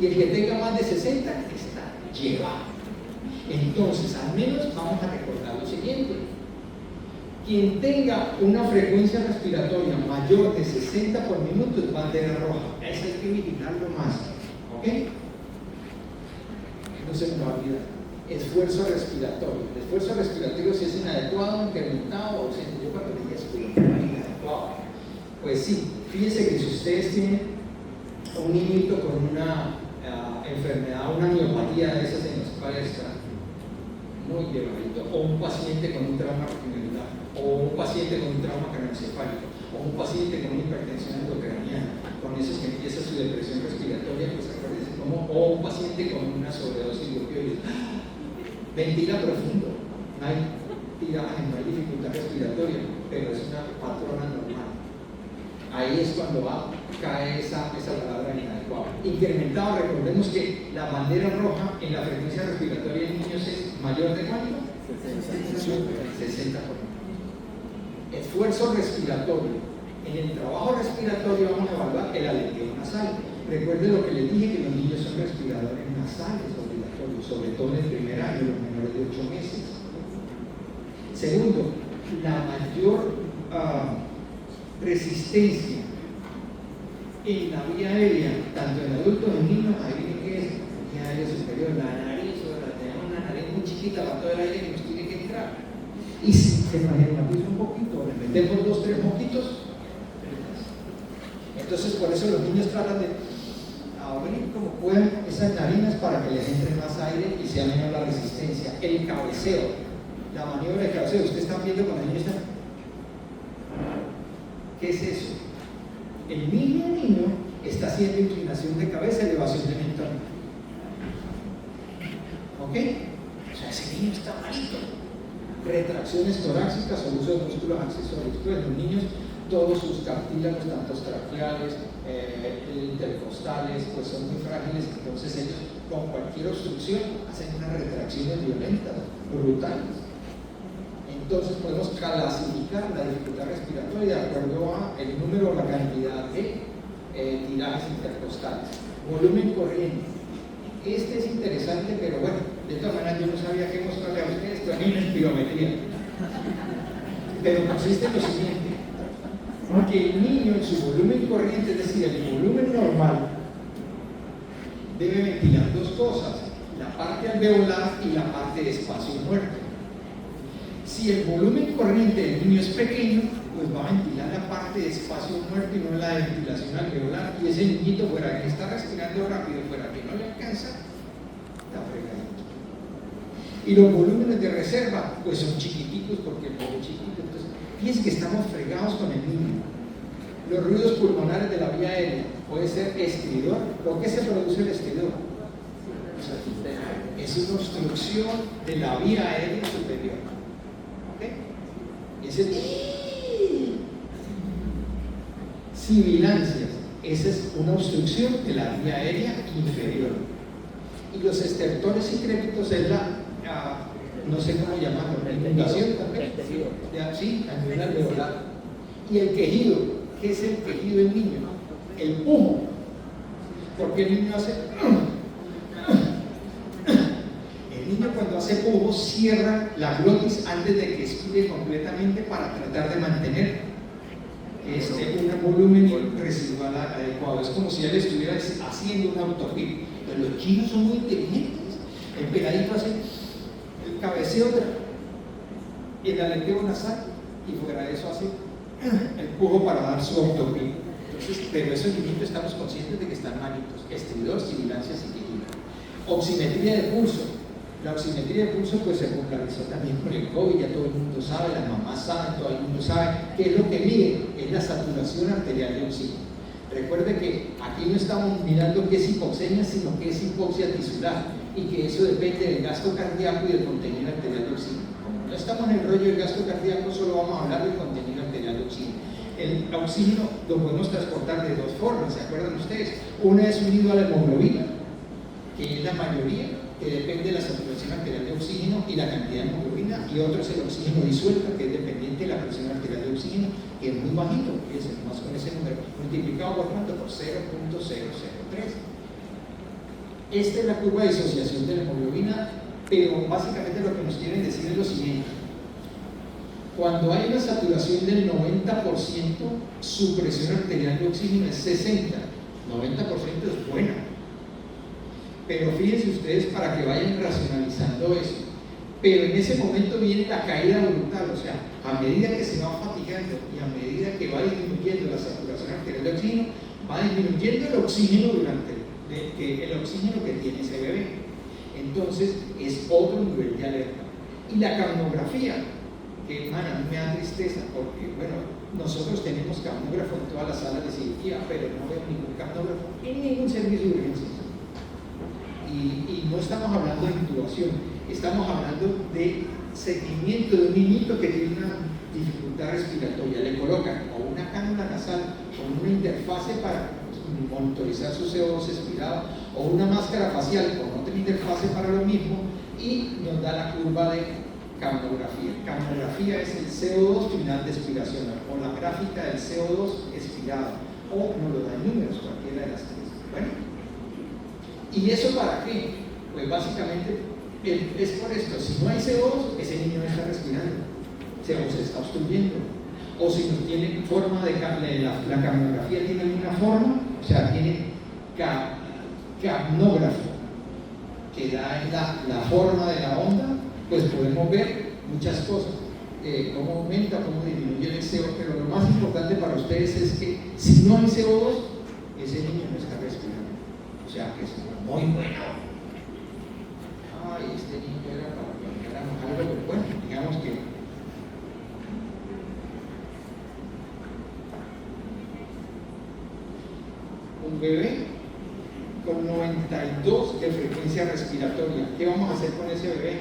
y el que tenga más de 60 está llevado. Entonces, al menos vamos a recordar lo siguiente: quien tenga una frecuencia respiratoria mayor de 60 por minuto es bandera roja. Eso hay que vigilarlo más, ¿ok? No se me va a olvidar. Esfuerzo respiratorio. El esfuerzo respiratorio, si es inadecuado, incrementado o ausente. Yo cuando leí esto, inadecuado. Pues sí, fíjense que si ustedes tienen un niñito con una enfermedad, una miopatía de esas en los padres, muy llevadito, o un paciente con un trauma retinal, o un paciente con un trauma craneoencefálico, o un paciente con una hipertensión endocraniana, con eso es que empieza su depresión respiratoria, pues acuérdense cómo, o un paciente con una sobredosis de opioides. Ventila profundo, no hay tiraje, no hay dificultad respiratoria, pero es una patrona normal. Ahí es cuando cae esa palabra inadecuada. Incrementado, recordemos que la bandera roja en la frecuencia respiratoria en niños es mayor de cuánto? 60%. Esfuerzo respiratorio. En el trabajo respiratorio vamos a evaluar el aleteo nasal. Recuerden lo que les dije, que los niños son respiradores nasales obligatorios, sobre todo en el primer año, los menores de 8 meses. Segundo, la mayor resistencia en la vía aérea, tanto en adultos como en niños, ahí que es vía aérea superior, la nariz, tenemos una nariz muy chiquita, va todo el aire que nos tiene que entrar. Y si se magnetiza un poquito, le metemos 2-3 moquitos. Entonces, por eso los niños tratan de abrir como pueden esas narinas para que les entre más aire y sea menos la resistencia. El cabeceo, la maniobra de cabeceo, ustedes están viendo cuando el niño está. ¿Qué es eso? El niño está haciendo inclinación de cabeza, elevación de mentón. ¿Ok? O sea, ese niño está malito. Retracciones torácicas o uso de músculos accesorios. Entonces, los niños, todos sus cartílagos, tanto traqueales, intercostales, pues son muy frágiles. Entonces, ellos, con cualquier obstrucción, hacen unas retracciones violentas, brutales. Entonces podemos clasificar la dificultad respiratoria de acuerdo a el número o la cantidad de tirajes intercostales. Volumen corriente. Este es interesante, pero bueno, de todas maneras yo no sabía qué mostrarle a ustedes, también en espirometría. Pero consiste en lo siguiente: que el niño en su volumen corriente, es decir, el volumen normal, debe ventilar dos cosas: la parte alveolar y la parte de espacio muerto. Si el volumen corriente del niño es pequeño, pues va a ventilar la parte de espacio muerto y no la ventilación alveolar, y ese niñito, fuera que está respirando rápido, fuera que no le alcanza, está fregadito. Y los volúmenes de reserva, pues son chiquiticos, porque el bebé es chiquito. Entonces, fíjense que estamos fregados con el niño. Los ruidos pulmonares de la vía aérea, puede ser estridor. ¿Por qué se produce el estridor? Es una obstrucción de la vía aérea superior. Sibilancias, esa es una obstrucción de la vía aérea inferior. Y los estertores y crépitos es no sé cómo llamarlo, la inundación también. Sí, a nivel alveolar. Y el quejido, ¿qué es el quejido del niño? El pujo. Porque el niño hace. El niño, cuando hace pujo, cierra la glotis antes de que expire completamente para tratar de mantener un volumen residual adecuado. Es como si él estuviera haciendo un autopip. Pero los chinos son muy inteligentes. El peladito hace el cabeceo y el aleteo nasal, y fuera de eso hace el pujo para dar su autopip. Entonces, pero esos niños estamos conscientes de que están malitos: estridor, sibilancias y quejido. Oximetría de pulso. La oximetría de pulso pues se popularizó también con el COVID, ya todo el mundo sabe, las mamás saben, todo el mundo sabe qué es lo que mide, es la saturación arterial de oxígeno. Recuerde que aquí no estamos mirando qué es hipoxemia, sino qué es hipoxia tisular, y que eso depende del gasto cardíaco y del contenido arterial de oxígeno. Como no estamos en el rollo del gasto cardíaco, solo vamos a hablar del contenido arterial de oxígeno. El oxígeno lo podemos transportar de dos formas, ¿se acuerdan ustedes? Una es unido a la hemoglobina, que es la mayoría, que depende de la saturación arterial de oxígeno y la cantidad de hemoglobina, y otro es el oxígeno disuelto, que es dependiente de la presión arterial de oxígeno, que es muy bajito, fíjense más con ese número, multiplicado por cuánto, por 0.003. Esta es la curva de disociación de la hemoglobina, pero básicamente lo que nos quieren decir es lo siguiente: cuando hay una saturación del 90%, su presión arterial de oxígeno es 60. 90% es buena. Pero fíjense ustedes para que vayan racionalizando eso. Pero en ese momento viene la caída brutal, o sea, a medida que se va fatigando y a medida que va disminuyendo la saturación arterial de oxígeno, va disminuyendo el oxígeno el oxígeno que tiene ese bebé. Entonces es otro nivel de alerta. Y la capnografía, que a mí me da tristeza porque, bueno, nosotros tenemos capnógrafo en todas las salas de cirugía, pero no veo ningún capnógrafo en ningún servicio de urgencias. Y no estamos hablando de intubación, estamos hablando de seguimiento de un niñito que tiene una dificultad respiratoria. Le colocan o una cánula nasal o una interfase para monitorizar su CO2 expirado, o una máscara facial con otra interfase para lo mismo, y nos da la curva de capnografía. Capnografía es el CO2 final de expiración, o la gráfica del CO2 expirado, o nos lo da en números, cualquiera de las tres. Bueno, ¿y eso para qué? Pues básicamente es por esto: si no hay CO2, ese niño no está respirando, se está obstruyendo. O si no tiene forma de la capnografía tiene alguna forma, o sea, tiene capnógrafo que da en la forma de la onda, pues podemos ver muchas cosas, cómo aumenta, cómo disminuye el CO2, pero lo más importante para ustedes es que si no hay CO2, ese niño no está respirando, o sea que es muy bueno. Ay, este niño era para que hagamos algo, pero bueno, digamos que un bebé con 92 de frecuencia respiratoria. ¿Qué vamos a hacer con ese bebé?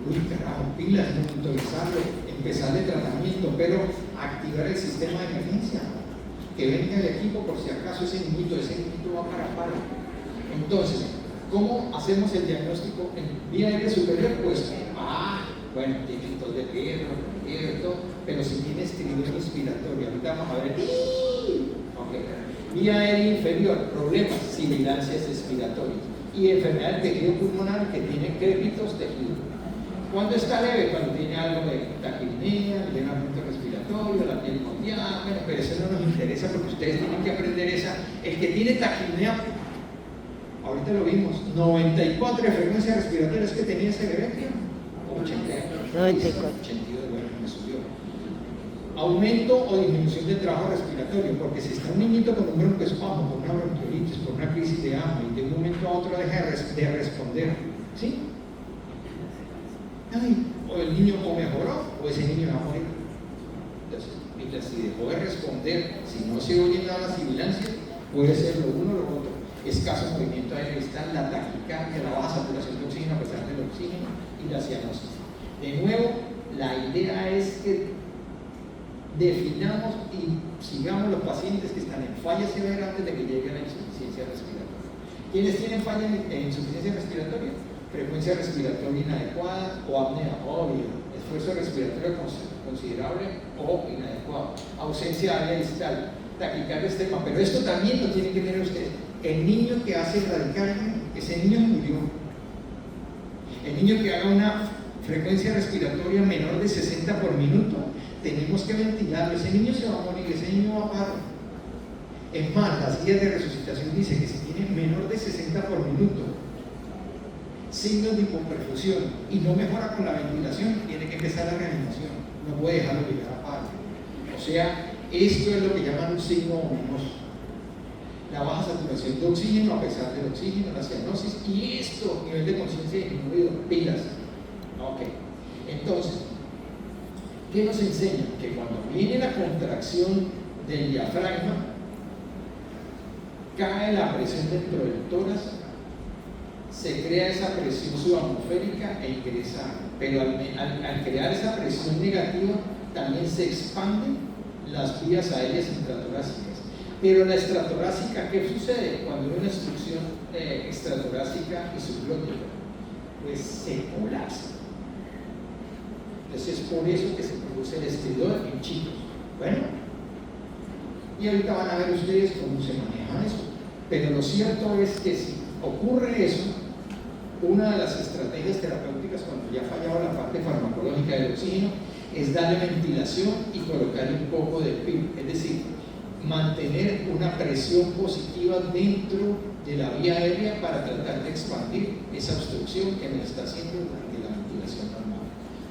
Uy, carajo, pilas, monitorizarlo, empezarle tratamiento, pero activar el sistema de emergencia. Que venga el equipo por si acaso ese niñito va para paro. Entonces, ¿cómo hacemos el diagnóstico en vía aérea superior? Pues, bueno, tiene tos de perro, pero si tiene estribillo respiratorio, ahorita vamos a ver. Vía aérea inferior, problemas, sibilancias respiratorias y enfermedad del tejido pulmonar que tiene crépitos tejidos. ¿Cuándo está leve? Cuando tiene algo de taquipnea, llenamiento respiratorio, la piel mondial. Bueno, pero eso no nos interesa porque ustedes tienen que aprender esa. El que tiene taquipnea, ahorita lo vimos, 94 de frecuencia respiratoria es que tenía ese bebé, tío. 82, bueno, me subió. Aumento o disminución del trabajo respiratorio, porque si está un niñito con un broncoespasmo, con una bronquiolitis, con una crisis de asma y de un momento a otro deja de responder, ¿sí? O el niño o mejoró o ese niño va a morir. Entonces, mientras si dejó de responder, si no se oyen nada las sibilancias, puede ser lo uno o lo otro. Escaso movimiento aéreo, la taquicardia, la baja saturación de oxígeno a pesar del oxígeno y la cianosis. De nuevo, la idea es que definamos y sigamos los pacientes que están en falla severa antes de que llegue a la insuficiencia respiratoria. ¿Quiénes tienen falla en insuficiencia respiratoria? Frecuencia respiratoria inadecuada o apnea, obvio, esfuerzo respiratorio considerable o inadecuado, ausencia de área distal, taquicardia extrema, pero esto también lo tienen que tener ustedes. El niño que hace bradicardia, ese niño murió. El niño que haga una frecuencia respiratoria menor de 60 por minuto, tenemos que ventilarlo, ese niño se va a morir, ese niño va a paro. Es más, las guías de resucitación dicen que si tiene menor de 60 por minuto, signos de hipoperfusión y no mejora con la ventilación, tiene que empezar la reanimación, no puede dejarlo llegar a paro. O sea, esto es lo que llaman un signo ominoso. la baja saturación de oxígeno a pesar del oxígeno, la cianosis, y esto, nivel de conciencia disminuido, pilas. Ok, entonces, ¿qué nos enseña? Que cuando viene la contracción del diafragma, cae la presión dentro del tórax, se crea esa presión subatmosférica e ingresa, pero al crear esa presión negativa también se expanden las vías aéreas intratorácicas. Pero la extratorácica, ¿qué sucede? Cuando hay una obstrucción extratorácica y subglótica, pues se colapsa. Entonces es por eso que se produce el estridor en chicos. Bueno, y ahorita van a ver ustedes cómo se maneja eso. Pero lo cierto es que si ocurre eso, una de las estrategias terapéuticas cuando ya ha fallado la parte farmacológica del oxígeno es darle ventilación y colocarle un poco de PIB, es decir, mantener una presión positiva dentro de la vía aérea para tratar de expandir esa obstrucción que nos está haciendo durante la ventilación normal.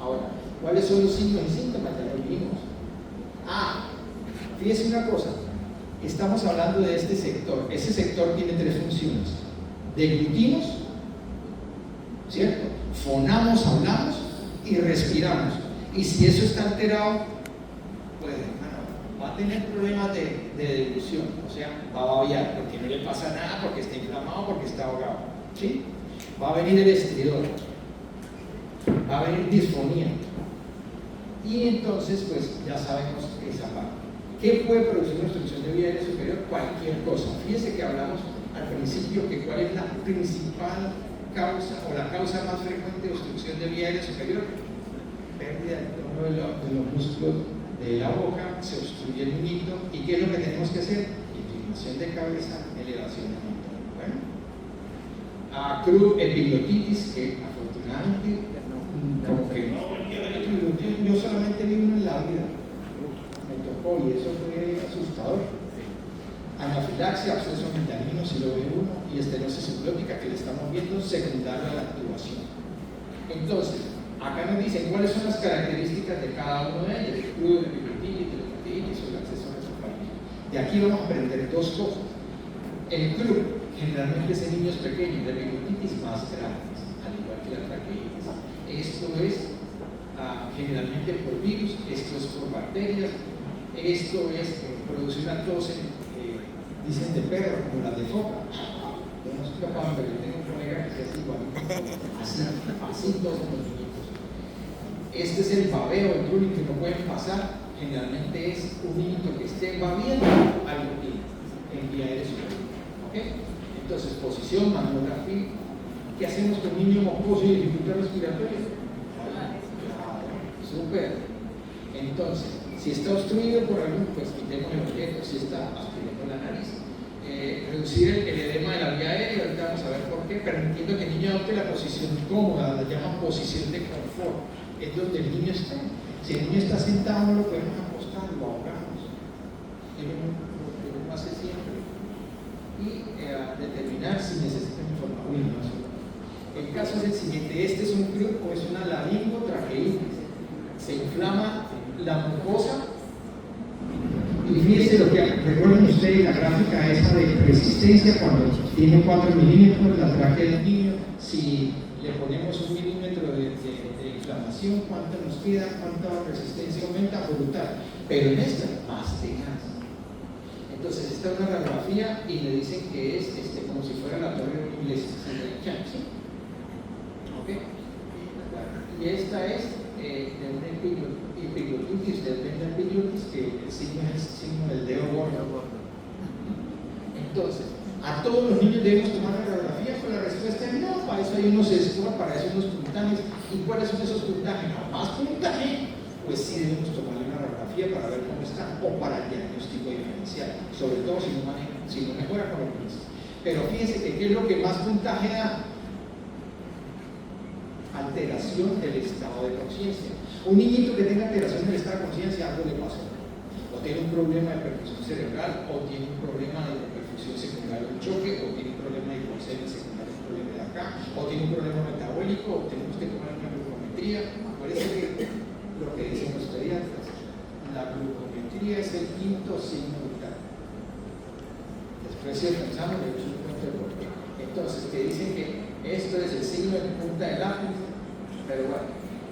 Ahora, ¿cuáles son los signos y síntomas? Ya lo vimos. Fíjense una cosa, estamos hablando de este sector. Ese sector tiene tres funciones: deglutimos, ¿cierto? Fonamos, hablamos y respiramos. Y si eso está alterado, pues va a tener problemas de deglución, o sea, va a babear, porque no le pasa nada, porque está inflamado, porque está ahogado, ¿sí? Va a venir el estridor, va a venir disfonía, y entonces, pues ya sabemos esa parte. ¿Qué puede producir una obstrucción de vía aérea superior? Cualquier cosa. Fíjense que hablamos al principio que cuál es la principal causa o la causa más frecuente de obstrucción de vía aérea superior: pérdida del tono de los músculos de la boca, se obstruye el niñito. ¿Y qué es lo que tenemos que hacer? Inclinación de cabeza, elevación de mentón. Bueno, epiglotitis, que afortunadamente como que no, yo solamente vi uno en la vida, me tocó, y eso fue asustador. Anafilaxia, absceso mentalino, si lo ve uno, y estenosis subglótica, que le estamos viendo secundario a la activación. Entonces, acá nos dicen cuáles son las características de cada uno de ellos: el crudo, el epiglotitis, el hepatitis o el acceso nasofaríngeo. De aquí vamos a aprender dos cosas. El crudo, generalmente es en niños pequeños, de epiglotitis más grandes, al igual que la traqueitis. Esto es generalmente por virus, esto es por bacterias, esto es producir una tos, dicen de perro, como la de foca. Yo no soy capaz, pero yo tengo un colega que es igual, así todos los niños. Este es el babeo, el drooling, que no pueden pasar. Generalmente es un niño que esté babeando algo en vía aérea superior. ¿Okay? Entonces, posición, mamografía. ¿Qué hacemos con un niño mocoso y dificultad respiratoria? Súper. Entonces, si está obstruido por algún, pues quitemos el objeto. Si está aspirando la nariz, reducir el edema de la vía aérea. Ahorita vamos a ver por qué, permitiendo que el niño adopte la posición cómoda, la llaman posición de confort, es donde el niño está. Si el niño está sentado, no lo podemos acostar, lo ahogamos. Él lo hace siempre. Y determinar si necesitan información. El caso es el siguiente: este es un crudo o es una laringotraqueitis. Se inflama la mucosa. Y fíjense lo que recuerden ustedes, la gráfica esa de resistencia cuando tiene 4 milímetros la tráquea del niño. Si le ponemos 1 milímetro de inflamación, ¿cuánto nos queda? ¿Cuánta resistencia aumenta? Brutal. Pero en esta, más tenaz. Entonces, esta es una radiografía y le dicen que es como si fuera la torre inglesa, ¿sí? ¿Okay? Y esta es de una epiglotitis, ustedes ven la epiglotis, que el signo es el signo del dedo gordo. Entonces, ¿a todos los niños debemos tomar la radiografía? Pues la respuesta es no. Para eso hay unos scores, para eso hay unos puntajes. ¿Y cuáles son esos puntajes? ¿A más puntaje? Pues sí debemos tomarle una radiografía para ver cómo está, o para el diagnóstico diferencial, sobre todo si no mejora con lo que dice. Pero fíjense que ¿qué es lo que más puntaje da? Alteración del estado de conciencia. Un niñito que tenga alteración del estado de conciencia, algo le pasó. O tiene un problema de perfusión cerebral, o tiene un problema de perfusión secundaria de un choque, o tiene un problema de hipoglucemia secundaria, un problema de acá, o tiene un problema metabólico, o tenemos que tomar una glucometría. Acuérdense que lo que dicen los pediatras, la glucometría es el quinto signo vital. Recién pensamos que es un punto de corte. Entonces, que dicen que esto es el signo de punta del lápiz, pero bueno,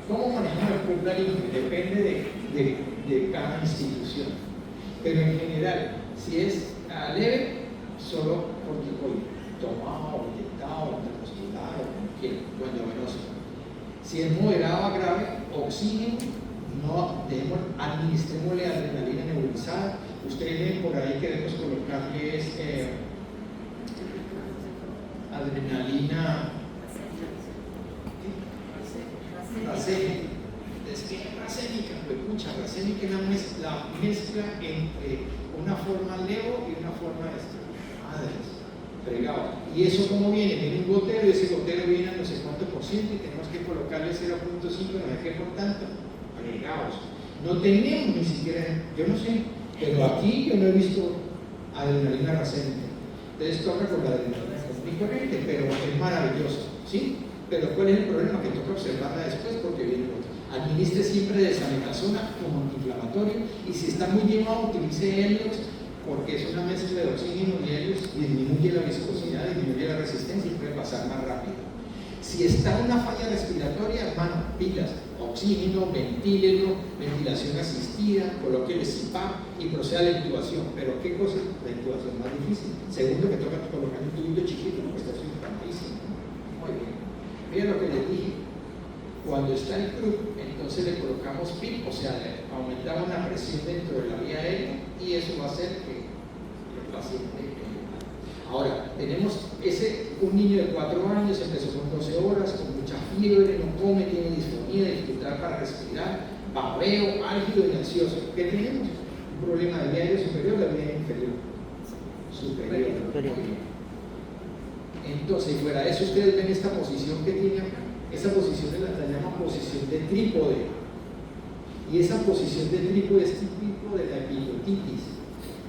¿cómo manejamos el puntarismo? Depende de cada institución. Pero en general, si es leve, solo corticoide, tomado, o inyectado, interpostilado, como quieran, o endovenoso. Si es moderado a grave, oxígeno, no administrémosle adrenalina nebulizada. Ustedes ven por ahí que debemos colocarle adrenalina racénica. Es que racénica, racénica es la mezcla entre una forma levo y una forma fregado. ¿Y eso cómo viene? Viene un gotero y ese gotero viene a no sé cuánto por ciento y tenemos que colocarle 0.5, no sé qué por tanto. Fregados. No tenemos ni siquiera, yo no sé, pero aquí yo no he visto adrenalina racénica. Entonces toca con la adrenalina común y corriente, pero es maravilloso, ¿sí? Pero ¿cuál es el problema? Que toca observarla después porque viene otro. Administre siempre desametasona como antiinflamatorio y si está muy llevado utilice helios porque es una mezcla de oxígeno y helios, disminuye la viscosidad, disminuye la resistencia y puede pasar más rápido. Si está una falla respiratoria, hermano, pilas, oxígeno, ventílelo, ventilación asistida, colóquele CPAP y proceda a la intubación. Pero ¿qué cosa? La intubación más difícil. Segundo, que toca colocar un tubito chiquito porque está inflamadísimo. Muy bien. Miren lo que les dije. Cuando está el CRUP, entonces le colocamos PIP, o sea, le aumentamos la presión dentro de la vía aérea y eso va a hacer que el paciente. Ahora, tenemos un niño de 4 años, empezó con 12 horas, con mucha fiebre, no come, tiene disfonía, dificultad para respirar, babeo, álgido y ansioso. ¿Qué tenemos? Un problema de vía aérea superior, la vía inferior. Superior. Entonces, fuera de eso, ustedes ven esta posición que tiene acá. Esa posición la llaman posición de trípode. Y esa posición de trípode es típico de la epiglotitis.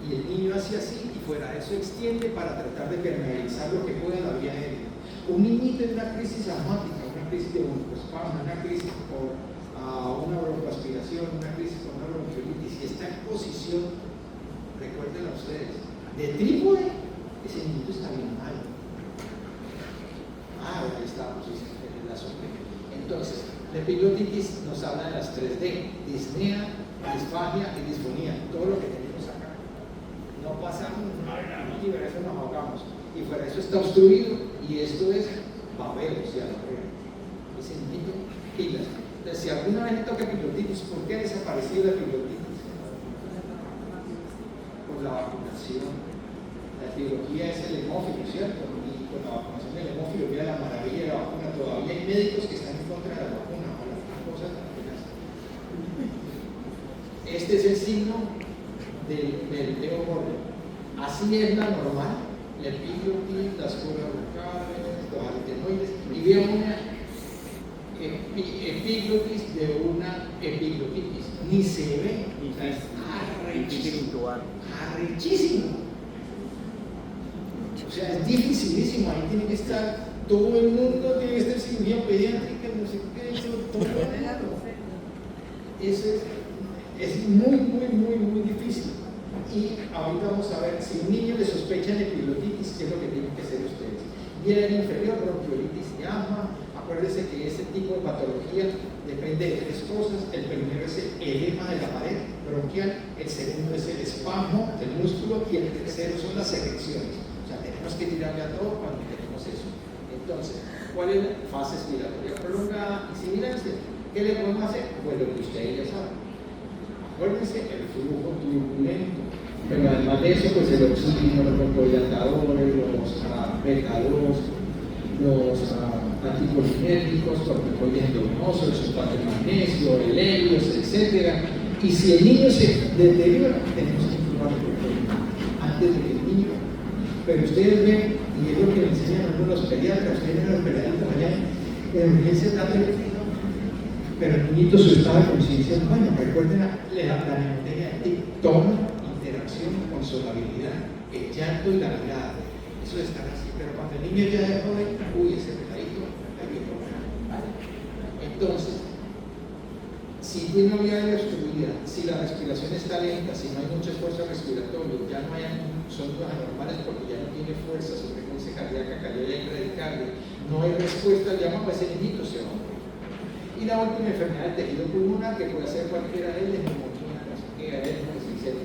Y el niño hace así y fuera de eso extiende para tratar de permeabilizar lo que pueda la vía aérea. Un niñito en una crisis asmática, una crisis de broncoespasmo, una crisis por una broncoaspiración, una crisis por una bronquiolitis, y está en posición, recuerden ustedes, de trípode, ese niñito está bien mal. Ahí está la posición. Entonces, la epiglotitis nos habla de las 3D: disnea, disfagia y disfonía. Todo lo que tenemos acá. No pasamos, y por eso nos ahogamos. Y fuera eso está obstruido, y esto es babeo, o sea, ese niño, pilas. Entonces, si alguna vez le toca epiglotitis, ¿por qué ha desaparecido la epiglotitis? Por la vacunación. La etiología es el hemófilo, ¿cierto? Y con la vacunación del hemófilo, mira la maravilla de la vacuna. Todavía hay médicos que están en contra de la vacuna, o las cosas apenas. Este es el signo del dedo gordo. Así es la normal, la epiglotis, las cuerdas vocales, los aritenoides, y veo una epiglotis de una epiglotitis. Ni se ve, o sea, es arrechísimo. O sea, es dificilísimo, ahí tiene que estar todo el mundo, tiene que estar cirugía pediátrica, no sé qué, todo el mundo. Eso es muy difícil. Y ahorita vamos a ver, si un niño le sospechan epiglotitis, ¿qué es lo que tienen que hacer ustedes? Vía inferior, bronquiolitis y asma. Acuérdense que este tipo de patología depende de 3 cosas. El primero es el edema de la pared bronquial, el segundo es el espasmo del músculo y el tercero son las secreciones. O sea, tenemos que tirarle a todo cuando tenemos eso. Entonces, ¿cuál es la fase expiratoria prolongada y sibilancia? ¿Qué le podemos hacer? Pues lo que ustedes ya saben. Acuérdense, el flujo turbulento. Pero además de eso, pues el oxígeno, los broncodilatadores, los beta-2, los anticolinérgicos, corticoides endovenosos, el sulfato de magnesio, el helios, etc. Y si el niño se deteriora, tenemos que intubarlo antes de que el niño. Pero ustedes ven, y es lo que le enseñan a los pediatras, ustedes ven a los pediatras allá en urgencia tan pero el niñito su estado de conciencia es bueno. Recuerden la neumotecnia de tono, interacción, consolabilidad, el llanto y la mirada. Eso de estar así. Pero cuando el niño ya dejó de, ese peladito, ahí viene. ¿Vale? Entonces, Si tiene una vía aérea obstruida, si la respiración está lenta, si no hay mucho esfuerzo respiratorio, ya no hay sonidos anormales porque ya no tiene fuerza, su frecuencia cardíaca cayó ya en bradicardia, no hay respuesta al llamado, ese niñito se va a morir. Y la última enfermedad del tejido pulmonar, que puede ser cualquiera de ellas, neumonía, no sé qué, alergias, etc.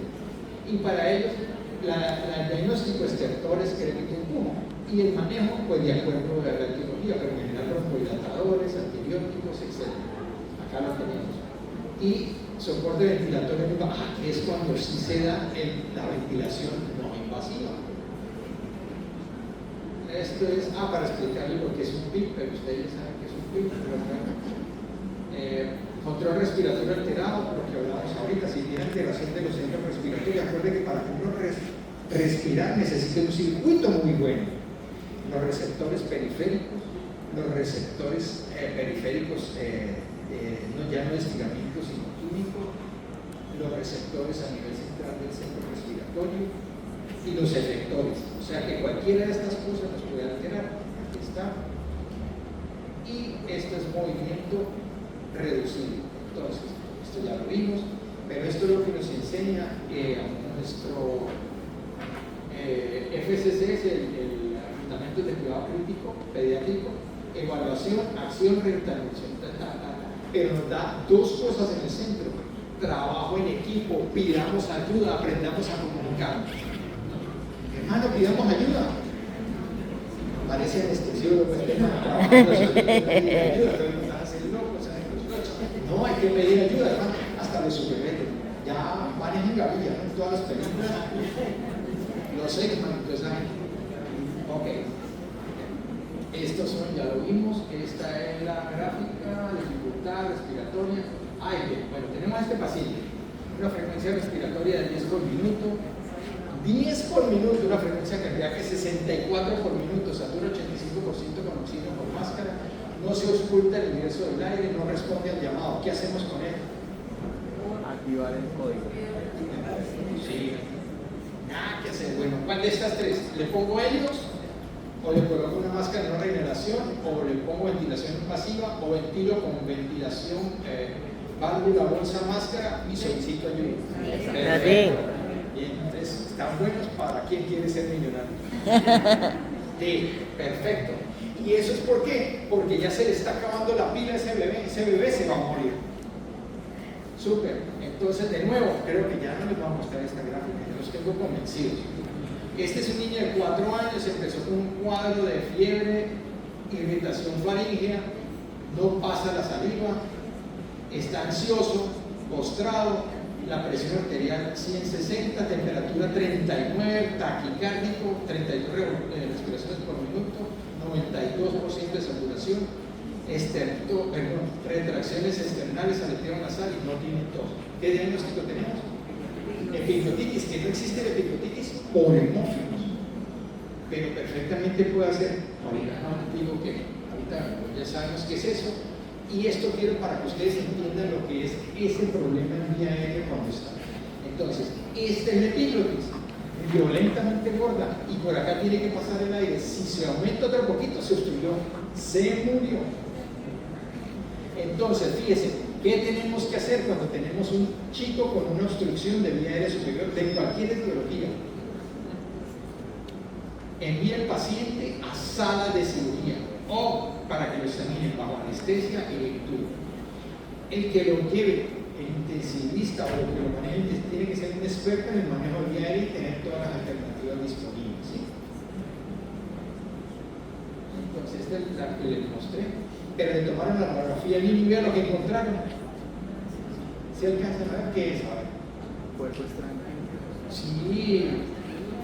Y para ellos, el diagnóstico es estertores, crédito pulmón. Y el manejo, pues de acuerdo a la etiología, pero en general broncodilatadores, antibióticos, etc. Acá lo tenemos. Y soporte ventilatorio baja, que es cuando sí se da la ventilación no invasiva. Esto es, para explicarles lo que es un PIP, pero ustedes saben que es un PIP. Control respiratorio alterado, lo que hablábamos ahorita, si tiene alteración de los centros respiratorios, acuérdense que para uno respirar necesita un circuito muy bueno. Los receptores periféricos, ya no estiramiento sino químico, los receptores a nivel central del centro respiratorio y los efectores. O sea que cualquiera de estas cosas nos puede alterar. Aquí está. Y esto es movimiento reducido. Entonces, esto ya lo vimos, pero esto es lo que nos enseña nuestro FCC, es el Fundamentos de Cuidado Crítico Pediátrico, evaluación, acción, reintervención, pero nos da dos cosas en el centro: trabajo en equipo, pidamos ayuda, aprendamos a comunicar. Hermano, pidamos ayuda. Parece anestesiólogo este tema, trabajando ayuda, no, hay que pedir ayuda, hermano, hasta de su bebé. Ya manejen gavilla, ¿no? En todas las películas. Los X-Men, entonces, ok. Estos son, ya lo vimos, esta es la gráfica, dificultad respiratoria. Bueno, tenemos a este paciente, una frecuencia respiratoria de 10 por minuto, 10 por minuto, una frecuencia cardíaca de 64 por minuto, satura 85% con oxígeno por máscara, no se oculta el ingreso del aire, no responde al llamado. ¿Qué hacemos con él? Activar el código. Sí. Nada que hacer. Bueno, ¿cuál de estas tres? ¿Le pongo ellos? ¿O le coloco una máscara de no regeneración? ¿O le pongo ventilación invasiva? ¿O ventilo con ventilación, válvula, bolsa, máscara y solicito ayuda? Perfecto. Bien, entonces están buenos para quien quiere ser millonario. Sí, perfecto. ¿Y eso es por qué? Porque ya se le está acabando la pila a ese bebé se va a morir. Súper. Entonces, de nuevo, creo que ya no les voy a mostrar esta gráfica, yo los tengo convencidos. Este es un niño de 4 años, empezó con un cuadro de fiebre, irritación faríngea, no pasa la saliva, está ansioso, postrado, la presión arterial 160, temperatura 39, taquicárdico, 32 respiraciones por minuto, 92% de saturación, retracciones externales, aleteo nasal y no tiene tos. ¿Qué diagnóstico tenemos? Epiglotitis, que no existe la epiglotitis por hemófilos, pero perfectamente puede hacer, ahorita no digo que, ahorita ya sabemos qué es eso, y esto quiero para que ustedes entiendan lo que es ese problema en vía aérea cuando está. Entonces, esta es la epiglotis, violentamente gorda, y por acá tiene que pasar el aire. Si se aumenta otro poquito, se obstruyó, se murió. Entonces, fíjense, ¿qué tenemos que hacer cuando tenemos un chico con una obstrucción de vía aérea superior de cualquier etiología? Envía al paciente a sala de cirugía o para que lo examinen bajo anestesia y lectura. El que lo lleve, el intensivista o el que lo maneje, tiene que ser un experto en el manejo de vía aérea y tener todas las alternativas disponibles. ¿Sí? Entonces, esta es la que les mostré. Pero le tomaron la radiografía al niño y vean lo que encontraron. ¿Se alcanzan a ver qué es? Cuerpo extraño. Sí,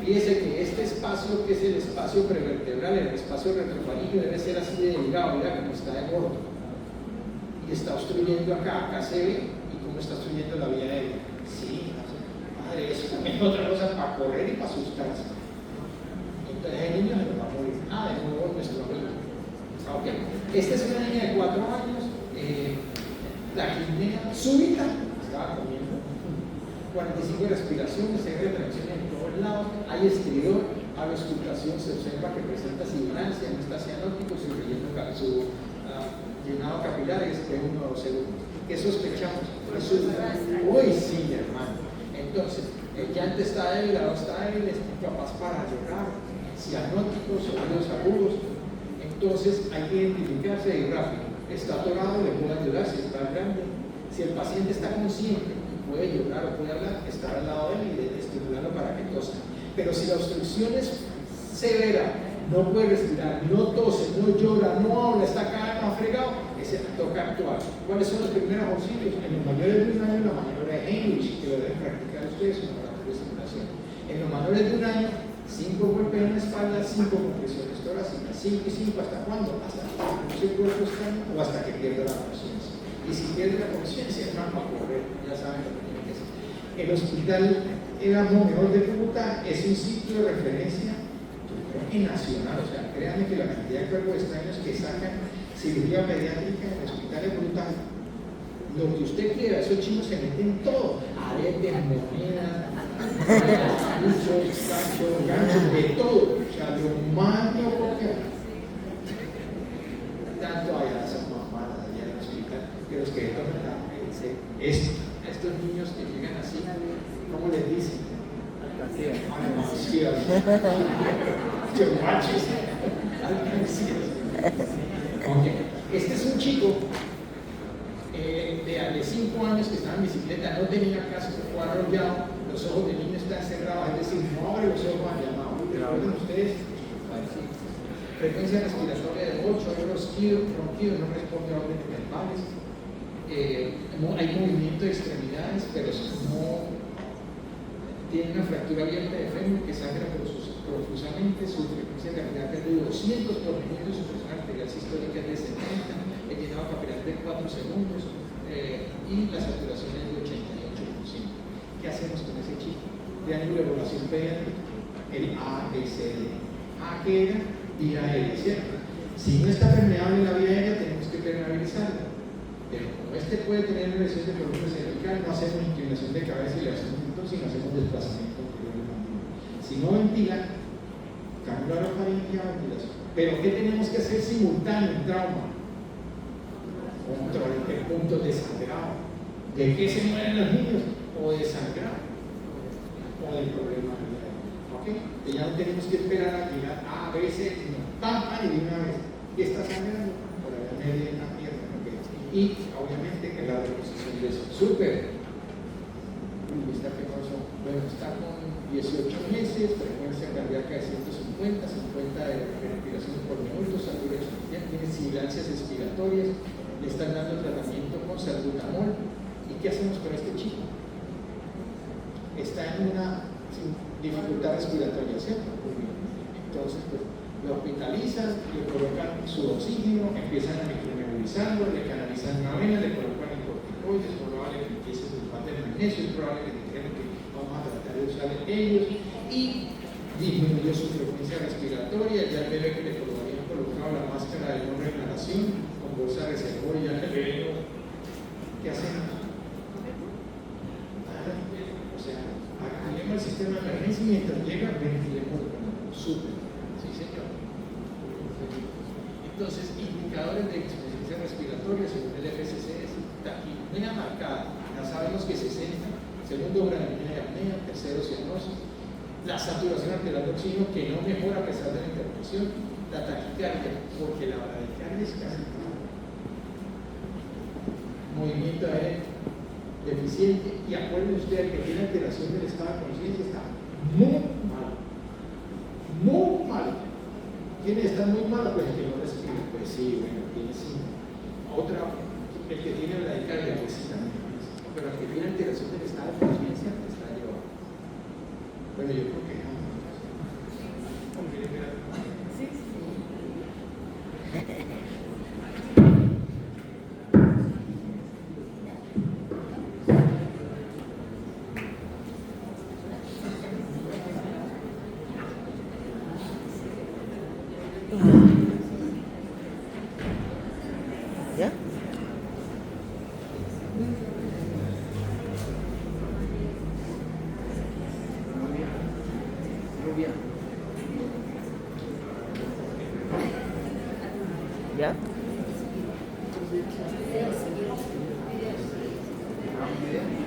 fíjese que este espacio, que es el espacio prevertebral, el espacio retrofaríngeo, debe ser así de delgado, mira como está de gordo. Y está obstruyendo acá, acá se ve, y cómo está obstruyendo la vía aérea. Sí, madre, eso también es otra cosa para correr y para asustarse. Entonces el niño se lo va a morir. De nuevo nuestro amigo. Okay. Esta es una niña de 4 años, taquipnea súbita, estaba comiendo, 45 respiraciones, hay retracciones en todos lados, hay estridor, a la auscultación se observa que presenta sibilancia, no está cianótico, su llenado capilar es de 1 a 2 segundos. ¿Qué sospechamos? Uy, sí, hermano. Entonces, el llanto está débil, la voz está débil, es incapaz para llorar, cianóticos, sonidos agudos. Entonces, hay que identificarse y rápido. Está atorado, le puede ayudar si está grande. Si el paciente está consciente y puede llorar o puede hablar, estar al lado de él y estimularlo para que tosa. Pero si la obstrucción es severa, no puede respirar, no tose, no llora, no habla, está cada vez más fregado, ese toca actuar. ¿Cuáles son los primeros auxilios? En los mayores de un año, la maniobra de Heinrich, que lo deben practicar ustedes en la de simulación. En los menores de un año, 5 golpes en la espalda, 5 compresiones torácicas, 5 y 5, ¿hasta cuándo? Hasta que se el cuerpo extraño o hasta que pierda la conciencia. Y si pierde la conciencia, no va a correr, ya saben lo que tiene que hacer. El hospital Éramos Mejor de Cúcuta es un sitio de referencia nacional, o sea, créanme que la cantidad de cuerpos extraños que sacan cirugía pediátrica en el hospital es brutal. Lo que usted quiera, esos chinos se meten todo, aretes, monedas, ganchos, de todo, o sea, lo más loco que hay. Tanto allá esas mamadas allá en el hospital, que los que toman estos niños que llegan así, ¿cómo les dicen? Alcancías. Este es un chico de 5 años que estaba en bicicleta, no tenía casco, fue arrollado, los ojos del niño están cerrados, es decir, no abre los ojos al llamado. ¿Recuerdan ustedes? Frecuencia respiratoria de 8, hay ronquido, no responde a órdenes verbales. Hay movimiento de extremidades, pero no tiene una fractura abierta de fémur que sangra profusamente, su frecuencia cardíaca es de 200 por minuto y su presión arterial sistólica es de 70, el llenado capilar de 4 segundos y la saturación es de 88%. ¿Qué hacemos con ese chico? De ángulo de evaluación pediátrica, el ABCD. A que era vía aérea, ¿cierto? Si no está permeable en la vía aérea, tenemos que permeabilizarla. Pero como este puede tener lesión de columna cervical, no hacemos inclinación de cabeza y le hacemos sino hacemos desplazamiento anterior de mandíbula. Si no ventila, cambio la orofaringe a ventilación. Pero ¿qué tenemos que hacer simultáneo en trauma? Control de puntos de sangrado. ¿De qué se mueren los niños? O de sangrado, o del problema de la ¿ok? Que ya no tenemos que esperar a llegar a veces, sino pam, y de una vez. Y está sangrando por la media en la pierna. ¿Okay? Y obviamente que la reposición de eso. Súper. Bueno, está con 18 meses, frecuencia cardíaca de 150, 50 de respiraciones por minuto, satura exponencial, tiene sibilancias expiratorias, le están dando tratamiento con salbutamol. ¿Y qué hacemos con este chico? Está en una dificultad respiratoria, ¿cierto? Entonces, pues, lo hospitalizan, le colocan su oxígeno, empiezan a micronebulizarlo, le canalizan una vena, le colocan el corticoides, es probable que empiece sulfato de magnesio, es probable que de usar ellos y disminuyó su frecuencia respiratoria. Ya el bebé que le habían colocado la máscara de no reinhalación con bolsa reservoria, ya el bebé ¿qué hacemos? O sea, activemos el sistema de emergencia y mientras llega ventilemos súper. Sí, señor. Entonces, indicadores de insuficiencia respiratoria según el FSCS, taquipnea marcada, ya sabemos que 60. Segundo, granulina de apnea. Tercero, cianosis. La saturación arterial de oxígeno que no mejora a pesar de la intervención. La taquicardia, porque la bradicardia es casi nada. Movimiento aéreo deficiente. Y acuérdense ustedes que tiene alteración del estado de conciencia, está muy malo. Muy malo. ¿Quiénes están muy malos? Pues el que no respira. Pues sí, bueno, tiene sí. Otra, el que tiene bradicardia, pues sí también. Pero el que tiene alteración del estado de conciencia está llevado. Bueno, yo creo que no. Sí, ¿Ya? ¿Ya? Ah, un video.